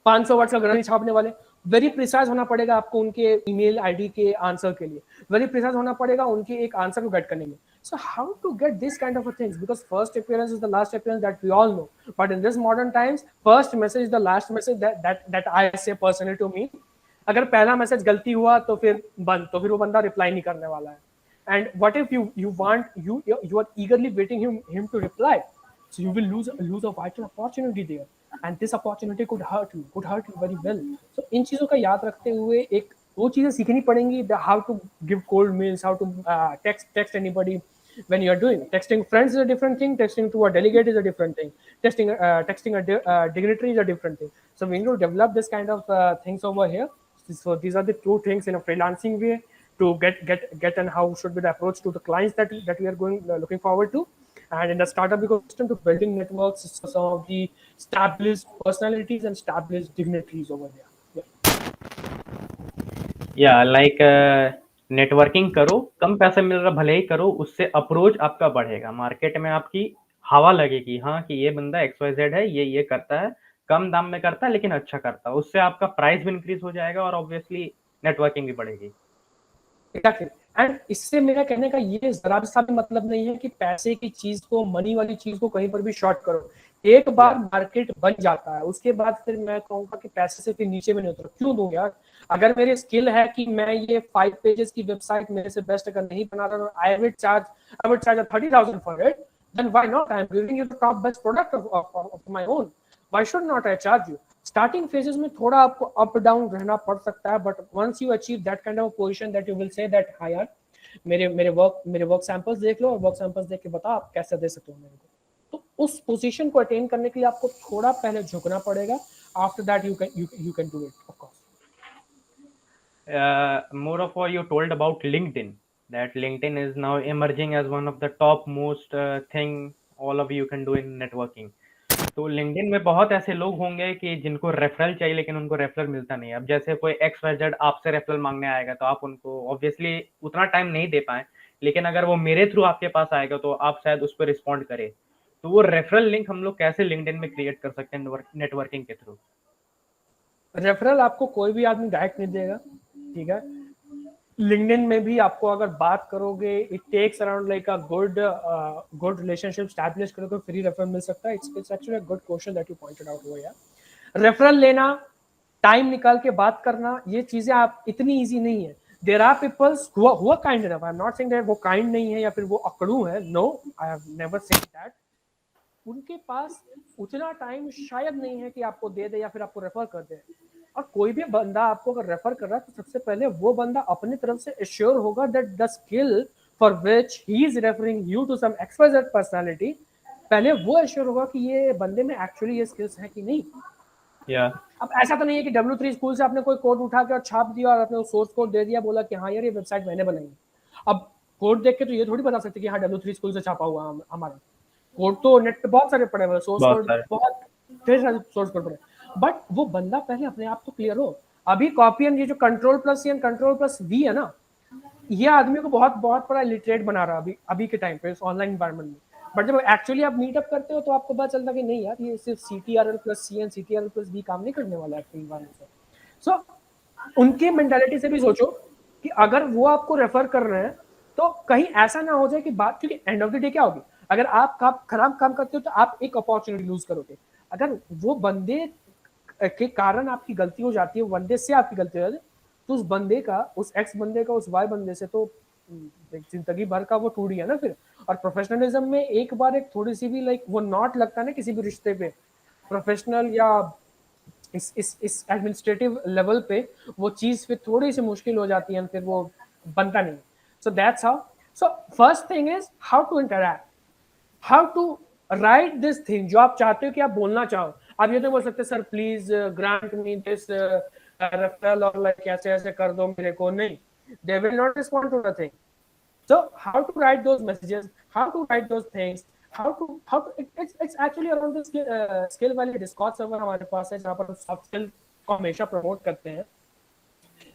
500 word का ग्रंथ नहीं छापने वाले. वेरी प्रिसाइज होना पड़ेगा आपको उनके ईमेल आईडी के आंसर के लिए. वेरी प्रिसाइज होना पड़ेगा उनके एक आंसर को गेट करने में. So how to get this kind of a things? Because first appearance is the last appearance that we all know. But in this modern times, first message is the last message that I say personally to me. अगर पहला message गलती हुआ तो फिर बंद, तो फिर वो बंदा रिप्लाई नहीं करने वाला है. And what if you are eagerly waiting him to reply? So you will lose a vital opportunity there. And this opportunity could hurt you very well. So इन चीज़ों का याद रखते हुए एक वो चीज़ें सीखनी पड़ेंगी. How to give cold mails, how to text anybody when you are doing. Texting friends is a different thing. Texting to a delegate is a different thing. Texting a dignitary is a different thing. So we need to develop this kind of things over here. So these are the two things in a freelancing way to get and how should be the approach to the clients that we are looking forward to. And in the startup ecosystem, to building networks, some of the established personalities and established dignitaries over there. या like networking करो, कम पैसे मिल रहा भले ही करो, उससे approach आपका बढ़ेगा, market में आपकी हवा लगेगी, हाँ कि ये बंदा XYZ है, ये करता है, कम दाम में करता है लेकिन अच्छा करता है, उससे आपका प्राइस भी इंक्रीज हो जाएगा और ऑब्वियसली नेटवर्किंग भी बढ़ेगी. Exactly. एंड इससे मेरा कहने का ये जरा सा भी मतलब नहीं है कि पैसे की चीज को, मनी वाली चीज को कहीं पर भी शॉर्ट करो. एक बार मार्केट बन जाता है उसके बाद फिर मैं कहूंगा कि पैसे से फिर नीचे में नहीं उतरो. क्यों दूं यार? अगर मेरी स्किल है कि मैं ये 5 पेजेस की वेबसाइट मेरे से बेस्ट अगर नहीं बना रहा, I would charge 30,000 for it. Then why not? I am giving you the top best product of my own. Why should not I charge you? Starting phases में थोड़ा आपको अप डाउन रहना पड़ सकता है, but once you achieve that kind of position that you will say that हाँ यार मेरे वर्क सैंपल्स देख लो और वर्क सैंपल्स देख के बताओ आप कैसे दे सकते हो मेरे को. तो उस पोजीशन को अटेन करने के लिए आपको थोड़ा पहले झुकना पड़ेगा. After that you can do it of course. More of what you told about LinkedIn, that LinkedIn is now emerging as one of the top most thing all of you can do in networking. तो LinkedIn में बहुत ऐसे लोग होंगे कि जिनको referral चाहिए लेकिन उनको रेफरल मिलता नहीं है. अब जैसे कोई XYZ आपसे रेफरल मांगने आएगा तो आप उनको ऑब्वियसली उतना टाइम नहीं दे पाए, लेकिन अगर वो मेरे थ्रू आपके पास आएगा तो आप शायद उस पर रिस्पॉन्ड करें. तो वो रेफरल लिंक हम लोग कैसे LinkedIn में क्रिएट कर सकते हैं नेटवर्किंग के थ्रू? रेफरल आपको कोई भी आदमी डायरेक्ट नहीं देगा, ठीक है. लिंक्डइन में भी आपको अगर बात करोगे, it takes around like a good relationship establish करोगे, फ्री रेफरल मिल सकता है. It's actually a good question that you pointed out हुआ यार. रेफरल लेना, टाइम निकाल के बात करना, ये चीजें आप इतनी इजी नहीं है. There are peoples who are kind enough. I am not saying that वो काइंड नहीं है या फिर वो अकड़ू है. No, I have never said that. उनके पास उतना टाइम शायद नहीं है कि आपको दे दे या फिर आपको रेफर कर दे. और कोई भी बंदा आपको अगर रेफर कर रहा है तो सबसे पहले वो बंदा अपनी तरफ से एश्योर होगा that the skill for which he is referring you to some XYZ personality, पहले वो एश्योर होगा कि ये बंदे में एक्चुअली ये स्किल्स है कि नहीं. अब ऐसा तो नहीं है कि W3 स्कूल से आपने कोई कोड उठा के और छाप दिया और आपने सोर्स कोड दे दिया, बोला कि हाँ यार ये वेबसाइट मैंने बनाई. अब कोड देख के तो ये थोड़ी बता सकते कि हाँ W3 स्कूल से छापा हुआ हमारा कोड. तो नेट पे बहुत सारे पड़े हुए सोर्स कोड, बहुत ढेर सारे सोर्स कोड पड़े. बट वो बंदा पहले अपने आप तो क्लियर हो. अभी कॉपी एंड ये जो Ctrl+C एंड Ctrl+V है ना, ये आदमी को बहुत बहुत बड़ा लिटरेट बना रहा है अभी के टाइम पे इस ऑनलाइन एनवायरनमेंट में. बट जब एक्चुअली आप मीटअप करते हो तो आपको पता चलता कि नहीं यार ये सिर्फ CTRL+C एंड CTRL+V काम नहीं करने वाला है एनवायरनमेंट से. सो उनके मेंटालिटी से भी सोचो कि अगर वो आपको रेफर कर रहे हैं तो कहीं ऐसा ना हो जाए कि बात, क्योंकि एंड ऑफ द डे क्या होगी, अगर आप खराब काम करते हो तो आप एक अपॉर्चुनिटी लूज करोगे. अगर वो बंदे के कारण आपकी गलती हो जाती है, बंदे से आपकी गलती हो जाती है, तो उस बंदे का, उस X बंदे का, उस Y बंदे से तो जिंदगी भर का वो टूट गया ना फिर. और प्रोफेशनलिज्म में एक बार एक थोड़ी सी भी लाइक वो नॉट लगता ना किसी भी रिश्ते पे, प्रोफेशनल या इस एडमिनिस्ट्रेटिव लेवल पे, वो चीज फिर थोड़ी सी मुश्किल हो जाती है, फिर वो बनता नहीं. So that's how. So first thing is how to interact, how to write this thing जो आप चाहते हो कि आप बोलना चाहो. आप ये तो बोल सकते sir please grant me this referral और लाइक ऐसे ऐसे कर दो मेरे को. नहीं, they will not respond to the thing. So how to write those messages, how to write those things, how to it's actually around the SkillValley Discord server हमारे पास है जहाँ पर हम सॉफ्ट स्किल को हमेशा प्रमोट करते हैं.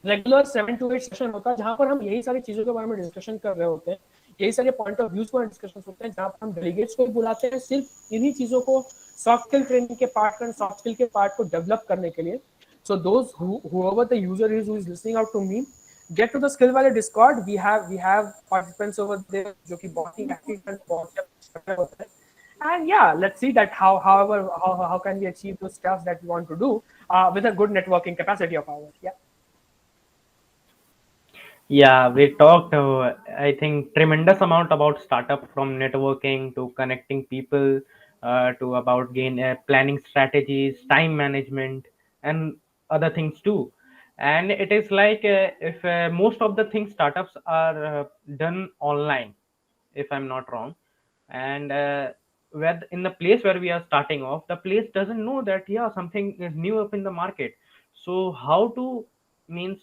रेगुलर 7 to 8 सेशन होता है जहां पर हम यही सारी चीजों के बारे में डिस्कशन कर रहे होते हैं, यही सारे पॉइंट ऑफ व्यूज पर डिस्कशन होते हैं, जहां पर हम डेलीगेट्स को बुलाते हैं सिर्फ इन्हीं चीजों को सॉफ्ट स्किल ट्रेनिंग के पार्ट का सॉफ्ट स्किल के पार्ट को डेवलप करने के लिए. So those whoever the user is who is listening out to me, get to the SkillValley Discord. We have participants over there जो कि बहुत ही active and बहुत अच्छा होता है. And yeah, let's see that how can we achieve those stuff that we want to do with a good networking capacity of ours. Yeah. Yeah, we talked, I think, tremendous amount about startup, from networking to connecting people, to about planning strategies, time management, and other things too. And it is like, if most of the things startups are done online, if I'm not wrong, and where in the place where we are starting off, the place doesn't know that yeah, something is new up in the market. So how to means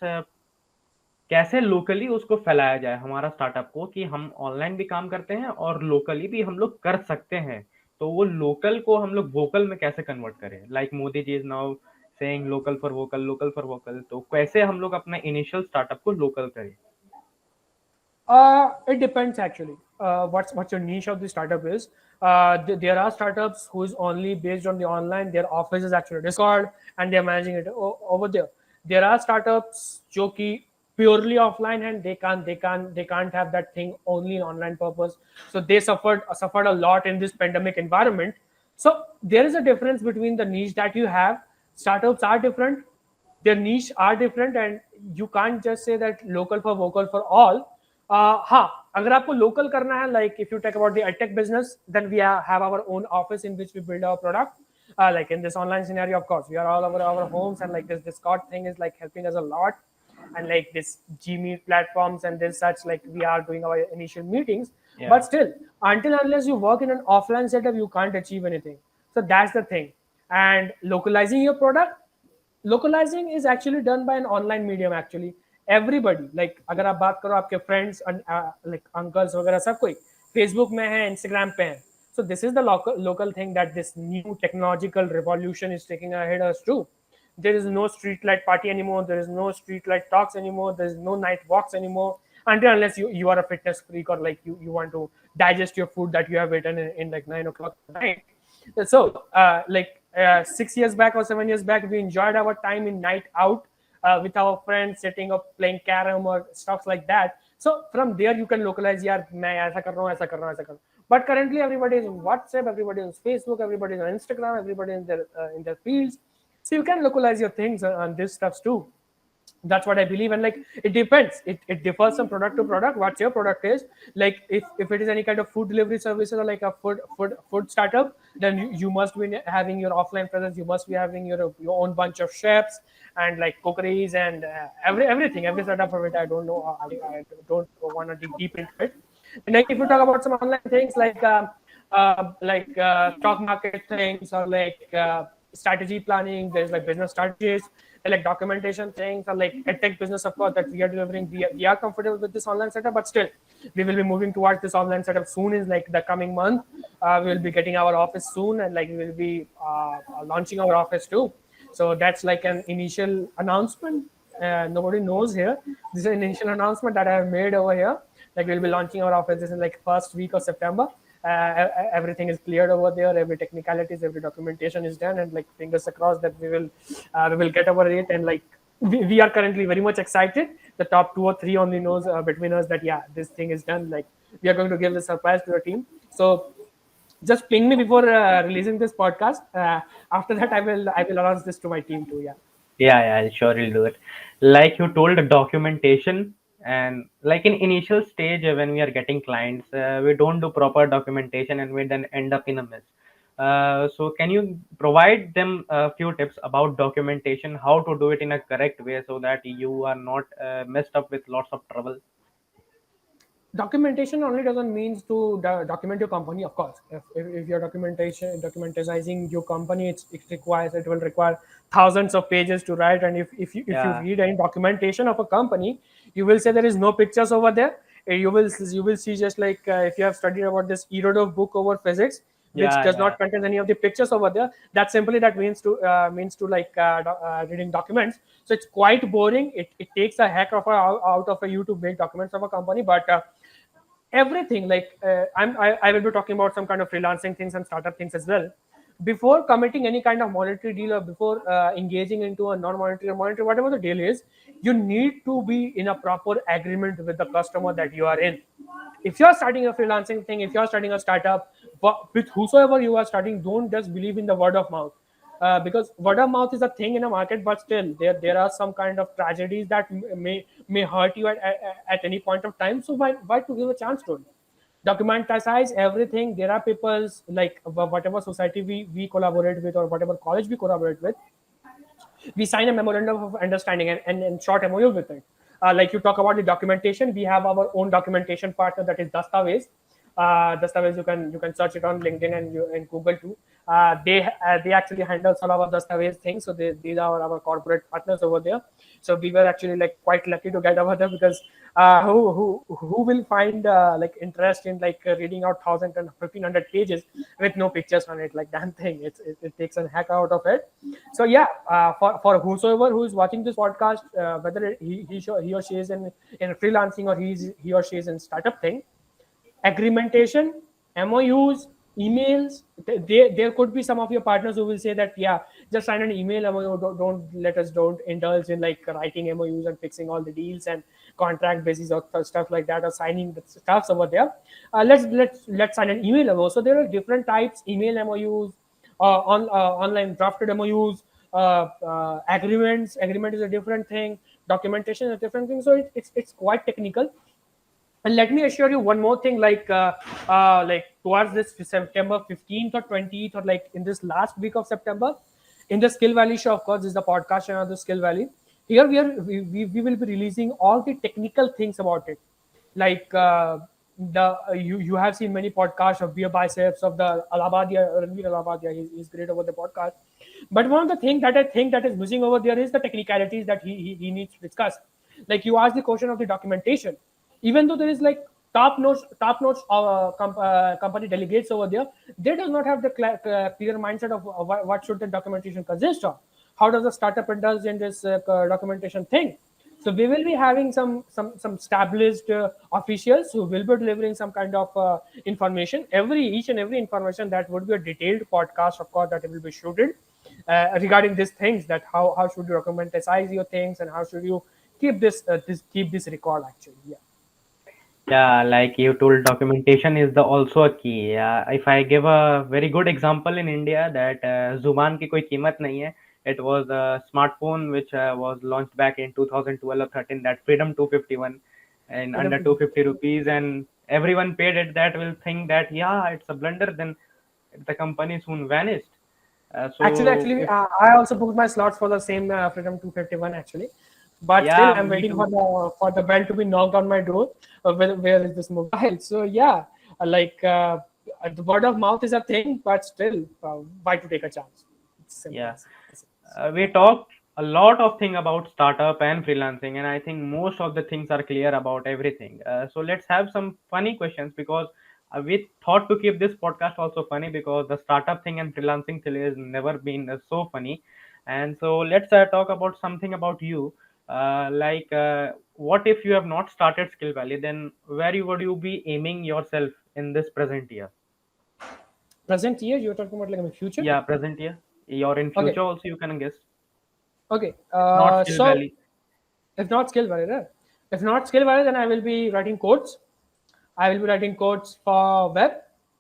कैसे locally उसको फैलाया जाए हमारा startup को, कि हम online भी काम करते हैं और लोकली भी हम लोग कर सकते हैं, तो वो लोकल को हम लोग वोकल में कैसे कन्वर्ट करें, like Modi ji is now saying local for vocal, local for vocal, तो कैसे हम लोग अपना इनिशियल स्टार्टअप को लोकल करें? It depends actually. What's your niche of the startup is. There are startups who is only based on the online. Their office is actually Discord, and they're managing it over there. There are startups जो कि purely offline, and they can't have that thing only in online purpose. So they suffered a lot in this pandemic environment. So there is a difference between the niche that you have. Startups are different, their niche are different, and you can't just say that local for vocal for all. हाँ, अगर आपको local करना है, like if you talk about the edtech business, then we have our own office in which we build our product. Like in this online scenario, of course, we are all over our homes, and like this Discord thing is like helping us a lot, and like this Gmeet platforms and this such, like we are doing our initial meetings. Yeah. But still, until unless you work in an offline setup, you can't achieve anything. So that's the thing. And localizing your product, localizing is actually done by an online medium actually. Everybody, like अगर आप बात करो आपके friends and like uncles वगैरह सब कोई Facebook में है, Instagram पे है. So this is the local thing that this new technological revolution is taking ahead us too. There is no street light party anymore. There is no street light talks anymore. There is no night walks anymore. Until unless you are a fitness freak, or like you want to digest your food that you have eaten in like 9 o'clock at night. So like 6 years back or 7 years back, we enjoyed our time in night out with our friends, setting up playing carom or stuff like that. So from there you can localize, यार मैं ऐसा कर रहा हूँ, ऐसा कर रहा हूँ, ऐसा कर रहा हूँ. But currently everybody is on WhatsApp, everybody is on Facebook, everybody is on Instagram, everybody is in their fields. So you can localize your things on this stuff too. That's what I believe. And like it depends, it differs from product to product what your product is. Like if it is any kind of food delivery services, or like a food startup, then you must be having your offline presence. You must be having your own bunch of chefs and like cookeries and everything, every startup of it. I don't know, I don't want to dig deep into it. And like if you talk about some online things like stock market things, or like strategy planning, there's like business strategies, like documentation things, or like edtech business, of course, that we are delivering. We are comfortable with this online setup, but still we will be moving towards this online setup soon. Is like the coming month, we will be getting our office soon, and like we will be launching our office too. So that's like an initial announcement. Nobody knows here. This is an initial announcement that I have made over here. Like we'll be launching our offices in like first week of September. Everything is cleared over there. Every technicalities, every documentation is done, and like fingers across that we will get over it. And like we are currently very much excited. The top 2 or 3 only knows between us that yeah, this thing is done. Like we are going to give the surprise to the team. So just ping me before releasing this podcast. After that, I will announce this to my team too. Yeah. Yeah, sure, you'll do it. Like you told, documentation, and like in initial stage, when we are getting clients, we don't do proper documentation, and we then end up in a mess. So can you provide them a few tips about documentation, how to do it in a correct way, so that you are not messed up with lots of trouble? Documentation only doesn't mean to document your company. Of course, if you're documentizing your company, it will require thousands of pages to write. And if you Yeah. read any documentation of a company, you will say there is no pictures over there. You will see just like if you have studied about this Erode book over physics, which Yeah, does yeah. not contain any of the pictures over there. That simply that means to like reading documents. So it's quite boring. It takes a heck of a, out of a you to make documents of a company, but everything like I will be talking about some kind of freelancing things and startup things as well. Before committing any kind of monetary deal, or before engaging into a non-monetary or monetary, whatever the deal is, you need to be in a proper agreement with the customer that you are in. If you're starting a freelancing thing, if you're starting a startup, with whosoever you are starting, don't just believe in the word of mouth. Because word of mouth is a thing in a market, but still there are some kind of tragedies that may hurt you at any point of time. So why to give a chance to it? Documentize everything. There are people like whatever society we collaborate with, or whatever college we collaborate with, we sign a memorandum of understanding and short MOU with it. Like you talk about the documentation, we have our own documentation partner, that is Dastavez. Dastavez, you can search it on LinkedIn and Google too. They actually handle some of our Dastavez things, so these are our corporate partners over there. So we were actually like quite lucky to get over there, because who will find like interest in like reading out 1,000 and 1,500 pages with no pictures on it, like damn thing, it takes a heck out of it. So yeah, for whosoever who is watching this podcast, whether he or she is in freelancing, or he or she is in startup thing, agreementation, MOUs, emails. There could be some of your partners who will say that, yeah, just sign an email MOU. Don't indulge in like writing MOUs and fixing all the deals and contract basis or stuff like that, or signing the stuffs over there. Let's sign an email MOU. So there are different types: email MOUs, online drafted MOUs, agreements. Agreement is a different thing. Documentation is a different thing. So it's quite technical. And let me assure you one more thing, like towards this September 15th or 20th, or like in this last week of September, in the Skill Valley show, of course, this is the podcast channel of the Skill Valley. Here we will be releasing all the technical things about it. Like the you have seen many podcasts of Beer Biceps, of the Alabadia, Ranveer Alabadia. He's great over the podcast. But one of the things that I think that is missing over there is the technicalities that he needs to discuss. Like you asked the question of the documentation, even though there is like top notch company delegates over there, they does not have the clear mindset of what should the documentation consist of. How does the startup indulge in this documentation thing? So we will be having some established officials who will be delivering some kind of information. Each and every information, that would be a detailed podcast, of course, that will be shooted regarding these things. That how should you documentize your things, and how should you keep this record actually. Yeah. Yeah, like you told, documentation is the also a key. Yeah, if I give a very good example in India, that Zuban की कोई कीमत नहीं है. It was a smartphone which was launched back in 2012 or 13, that Freedom 251, and under 250 rupees, and everyone paid it. That will think that yeah, it's a blunder. Then the company soon vanished. So Actually, if I also booked my slots for the same Freedom 251 actually, but still yeah, I'm me waiting too. for the bell to be knocked on my door. Where is this mobile? So yeah, like the word of mouth is a thing, but still, why to take a chance? It's simple Yeah. as it is. We talked a lot of thing about startup and freelancing, and I think most of the things are clear about everything. So let's have some funny questions, because we thought to keep this podcast also funny, because the startup thing and freelancing thing has never been so funny. And so let's talk about something about you. What if you have not started Skill Valley? Then where would you be aiming yourself in this present year? Present year, you're talking about like in the future. Yeah, present year. Or in Okay, future also you can guess. okay. If not Skill So Valley. if not skill value, right? If not skill value, then I will be writing codes. I will be writing codes for web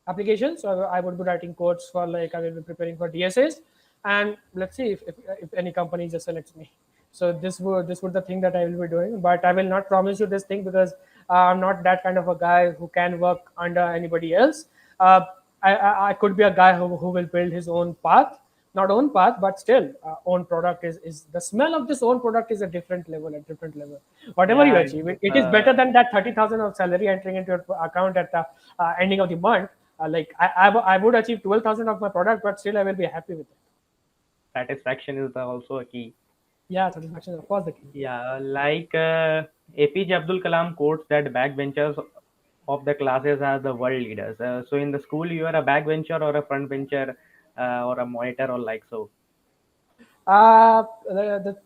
applications. So I would be writing codes for like I will be preparing for DSAs, and let's see if any company just selects me. So this would the thing that I will be doing. But I will not promise you this thing, because I'm not that kind of a guy who can work under anybody else. Uh, I could be a guy who will build his own path, not own path, but still own product is the smell of this own product is a different level, whatever you Yeah, achieve, it is better than that 30,000 of salary entering into your account at the ending of the month. Like I would achieve 12,000 of my product, but still I will be happy with it. satisfaction is also a key. Yeah, satisfaction of course the key. Yeah, like APJ Abdul Kalam quotes that backbenchers of the classes as the world leaders. So in the school, you are a backbencher or a front bencher or a monitor or like so.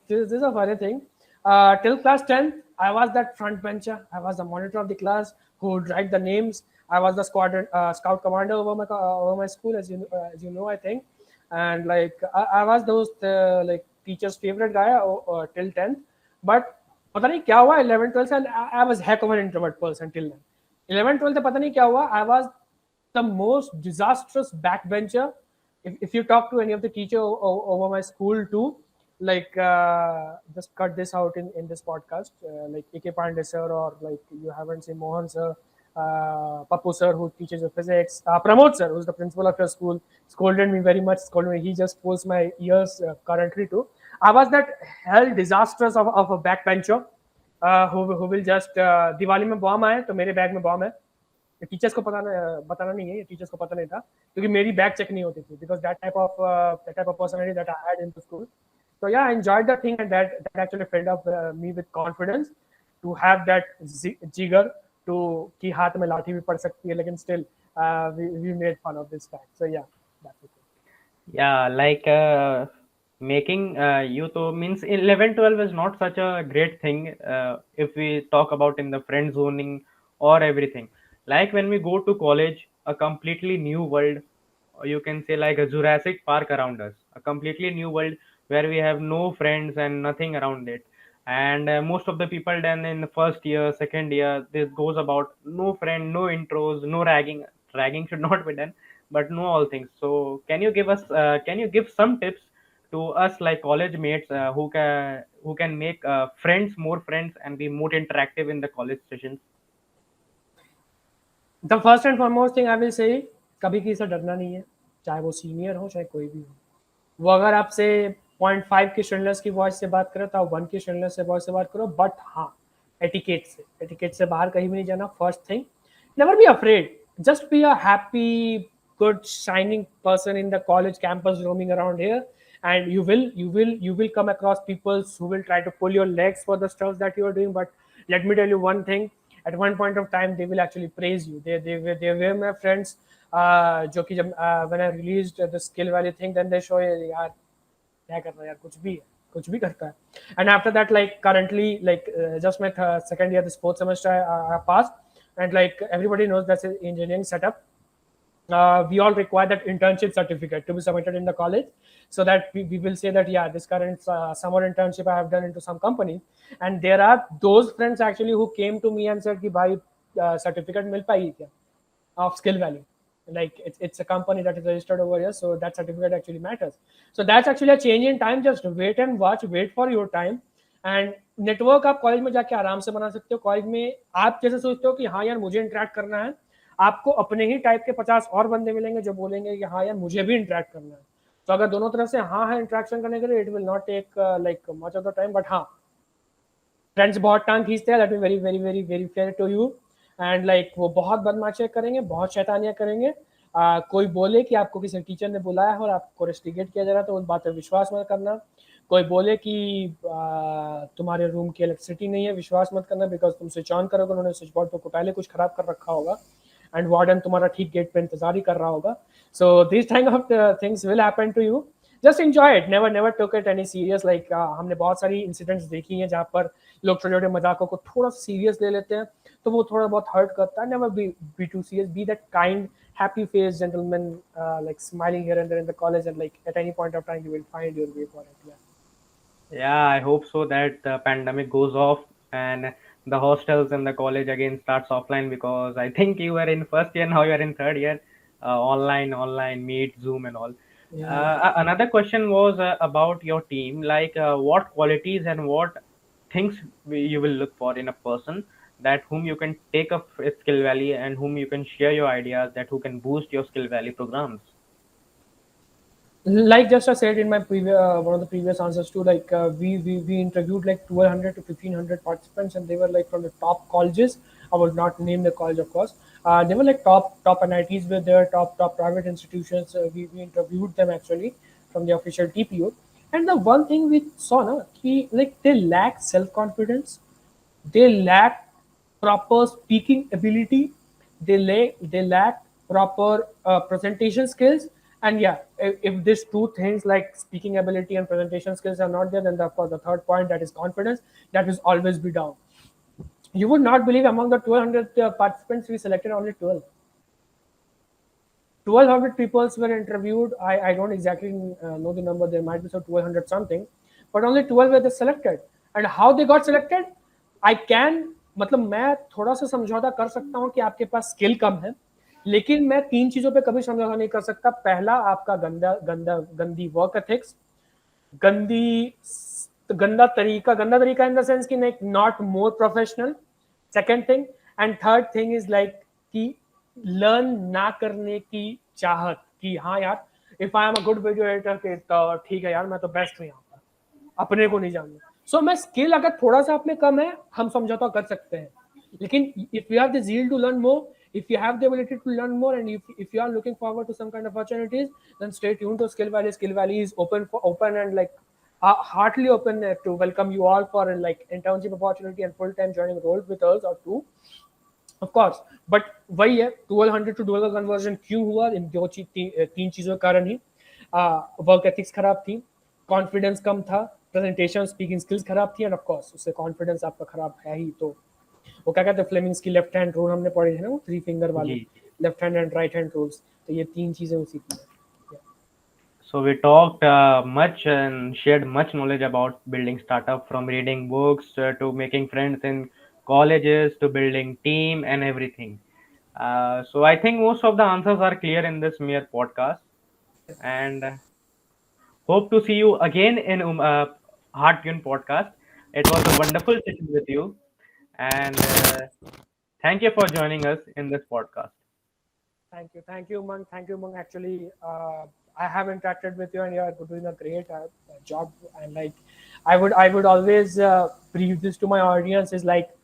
This is a funny thing. Till class 10th, I was that front bencher. I was the monitor of the class who would write the names. I was the scout commander over my school, as you know, I think. And like I was those like teacher's favorite guy till 10th. But पता नहीं क्या हुआ 11 12 से I was heck of an introvert person till then. 11 12 से पता नहीं क्या हुआ I was the most disastrous backbencher. If you talk to any of the teacher over my school too, like just cut this out in this podcast, like AK Pandey sir, or like you haven't seen Mohan sir, Papu sir who teaches you physics, Pramod sir who's the principal of your school, scolded me very much. Scolded me. He just pulls my ears currently too. I was that hell disastrous of a backbencher who will just Diwali में bomb आए तो मेरे bag में bomb है. Teachers को बताना नहीं है, ये टीचर्स को पता नहीं था क्योंकि मेरी बैग चेक नहीं होती थी because that type of personality that I had in the school. So yeah, I enjoyed the thing, and that actually filled up me with confidence to have that jigger to कि हाथ में लाठी भी पड़ सकती है लेकिन still we made fun of this fact. So yeah, that's it. Yeah, like making you to means 11 12 is not such a great thing if we talk about in the friend zoning or everything. Like when we go to college, a completely new world, or you can say like a Jurassic Park around us, a completely new world where we have no friends and nothing around it. And most of the people then in the first year, second year, this goes about no friend, no intros, no ragging. Ragging should not be done, but know all things. So can you give some tips to us like college mates who can make friends, more friends, and be more interactive in the college sessions? The first and foremost thing I will say, कभी किसी से डरना नहीं है, चाहे वो senior हो चाहे कोई भी हो. वो अगर आपसे 0.5 की स्ट्रेनलेस की वॉइस से बात करे तो आप 1 की स्ट्रेनलेस से वॉइस से बात करो. बट हाँ, एटिकेट से बाहर कहीं भी नहीं जाना. First thing, never be afraid. Just be a happy, good shining person in the college campus roaming around here, and you will come across people who will try to pull your legs for the stuff that you are doing. But let me tell you one thing, at one point of time they will actually praise you. They were my friends. जो कि जब when I released the SkillValley thing, then they show यार क्या कर रहा है यार, कुछ भी करता है. And after that, like currently, like just my second year, this fourth semester I passed, and like everybody knows that's an engineering setup. We all require that internship certificate to be submitted in the college, so that we will say that yeah, this current summer internship I have done into some company. And there are those friends actually who came to me and said कि भाई certificate मिल पाएगी क्या of SkillValley. Like it's a company that is registered over here, so that certificate actually matters. So that's actually a change in time. Just wait and watch, wait for your time. And network आप college में जाके आराम से बना सकते हो. College में आप जैसे सोचते हो कि हाँ यार मुझे इंटरेक्ट करना है, आपको अपने ही टाइप के 50 और बंदे मिलेंगे जो बोलेंगे कि हाँ यार मुझे भी इंटरेक्ट करना है. तो अगर दोनों तरफ से हाँ है इंटरेक्शन करने के लिए, it will not take like much of the time. But हाँ, फ्रेंड्स बहुत टांग खींचते हैं, that is very very very very fair to you. And like वो बहुत बदमाशियाँ करेंगे, बहुत शैतानियाँ करेंगे. कोई बोले कि आपको किसी टीचर ने बुलाया है और आपको रेस्टिगेट किया जा रहा है तो उस बात पर विश्वास मत करना. कोई बोले कि तुम्हारे रूम की इलेक्ट्रिसिटी नहीं है, विश्वास मत करना, बिकॉज तुम स्विच ऑन करोगे, उन्होंने स्विच बोर्ड को पहले कुछ खराब कर रखा होगा एंड वार्डन तुम्हारा ठीक गेट पे इंतजार ही कर रहा होगा. So this kind of things will happen to you. Just enjoy it, never took it any serious. Like हमने बहुत सारी इंसिडेंट्स देखी हैं जहाँ पर लोग छोटे छोटे मजाकों को थोड़ा सीरियस ले लेते हैं, तो वो थोड़ा बहुत हर्ट करता है. Never be too serious. Be that kind happy faced gentleman, like smiling here and there in the college, and like at any point of time you will find your way for it. Yeah, I hope so that the pandemic goes off and the hostels and the college again starts offline, because I think you were in first year, now you are in third year, online, meet, Zoom, and all. Another question was about your team, like what qualities and what things you will look for in a person, that whom you can take up Skill Valley and whom you can share your ideas, that who can boost your Skill Valley programs. Like just I said in my previous one of the previous answers too, like we interviewed like 1200 to 1500 participants, and they were like from the top colleges. I will not name the college, of course. They were like top NITs with their top private institutions. We interviewed them actually from the official TPO. And the one thing we saw na, ki, like they lack self confidence, they lack proper speaking ability, they lack proper presentation skills. And yeah, if these two things like speaking ability and presentation skills are not there, then of course the third point, that is confidence, that will always be down. You would not believe, among the 1200 participants, we selected only 12. 1200 people were interviewed. I don't exactly know the number. There might be some 1200 something, but only 12 were selected. And how they got selected, I can, मतलब मैं थोड़ा सा समझौता कर सकता हूँ कि आपके पास स्किल कम है, लेकिन मैं तीन चीजों पे कभी समझौता नहीं कर सकता. पहला, आपका गंदी वर्क एथिक्स, गंदी गंदा तरीका इन द सेंस कि not more professional. Second thing, and third thing is like कि लर्न ना करने की चाहत, कि हाँ यार, if I am a good video editor के तो ठीक है यार, मैं तो बेस्ट हूँ यहाँ पर, अपने को नहीं जानना. सो मैं स्किल अगर थोड़ा सा आप में कम है, हम समझौता कर सकते हैं. लेकिन if you have the zeal to learn more, if you have the ability to learn more, and if you are looking forward to some kind of opportunities, then stay tuned to SkillValley. SkillValley is open and like heartily open to welcome you all for like internship opportunity and full-time joining role with us or two, of course. But वही है, 1200 to 12 का conversion क्यों हुआ? इन तीन चीजों के कारण ही. Work ethics खराब थी, कॉन्फिडेंस कम था, प्रेजेंटेशन स्पीकिंग स्किल्स खराब थी, एंड ऑफ कोर्स उससे कॉन्फिडेंस आपका खराब है ही. तो वो क्या कहते हैं, फ्लेमिंग्स की लेफ्ट हैंड रूल हमने पढ़ी है ना, वो 3 फिंगर वाले left hand and right hand rules. तो ये तीन चीजें उसी की है. So we talked much and shared much knowledge about building startup, from reading books to making friends in colleges to building team and everything. So I think most of the answers are clear in this mere podcast, and hope to see you again in HARDTUNE podcast. It was a wonderful session with you, and thank you for joining us in this podcast. Thank you, Umang. Thank you, Umang. Actually, I have interacted with you, and you are doing a great job. And like, I would always brief this to my audience is like,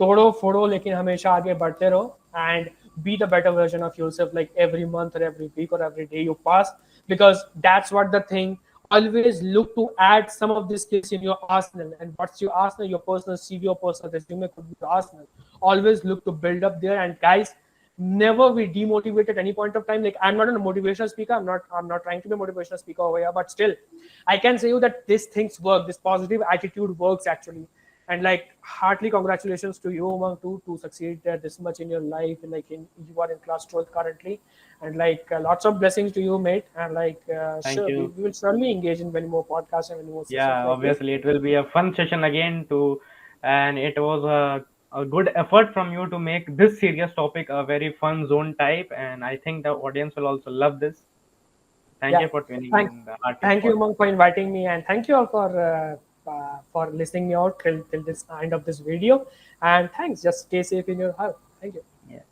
तोड़ो फोड़ो लेकिन हमेशा आगे बढ़ते रहो, and be the better version of yourself, like every month or every week or every day you pass, because that's what the thing. Always look to add some of these skills in your arsenal. And what's your arsenal? Your personal CV or personal resume could be your arsenal. Always look to build up there. And guys, never be demotivated at any point of time. Like, I'm not a motivational speaker. I'm not trying to be a motivational speaker over here, but still, I can say you that these things work. This positive attitude works actually. And like, heartily congratulations to you, Umang, to succeed this much in your life. And like, you are in class 12 currently, and like lots of blessings to you, mate. And like, Thank sure, you. we will certainly engage in many more podcasts and many more sessions. Yeah, like obviously it will be a fun session again too, and it was a good effort from you to make this serious topic a very fun zone type, and I think the audience will also love this. Thank Yeah. you for tuning Thank, in the Artist thank you, Podcast. Umang, for inviting me, and thank you all for listening me out till this end of this video. And thanks. Just stay safe in your house. Thank you. Yeah.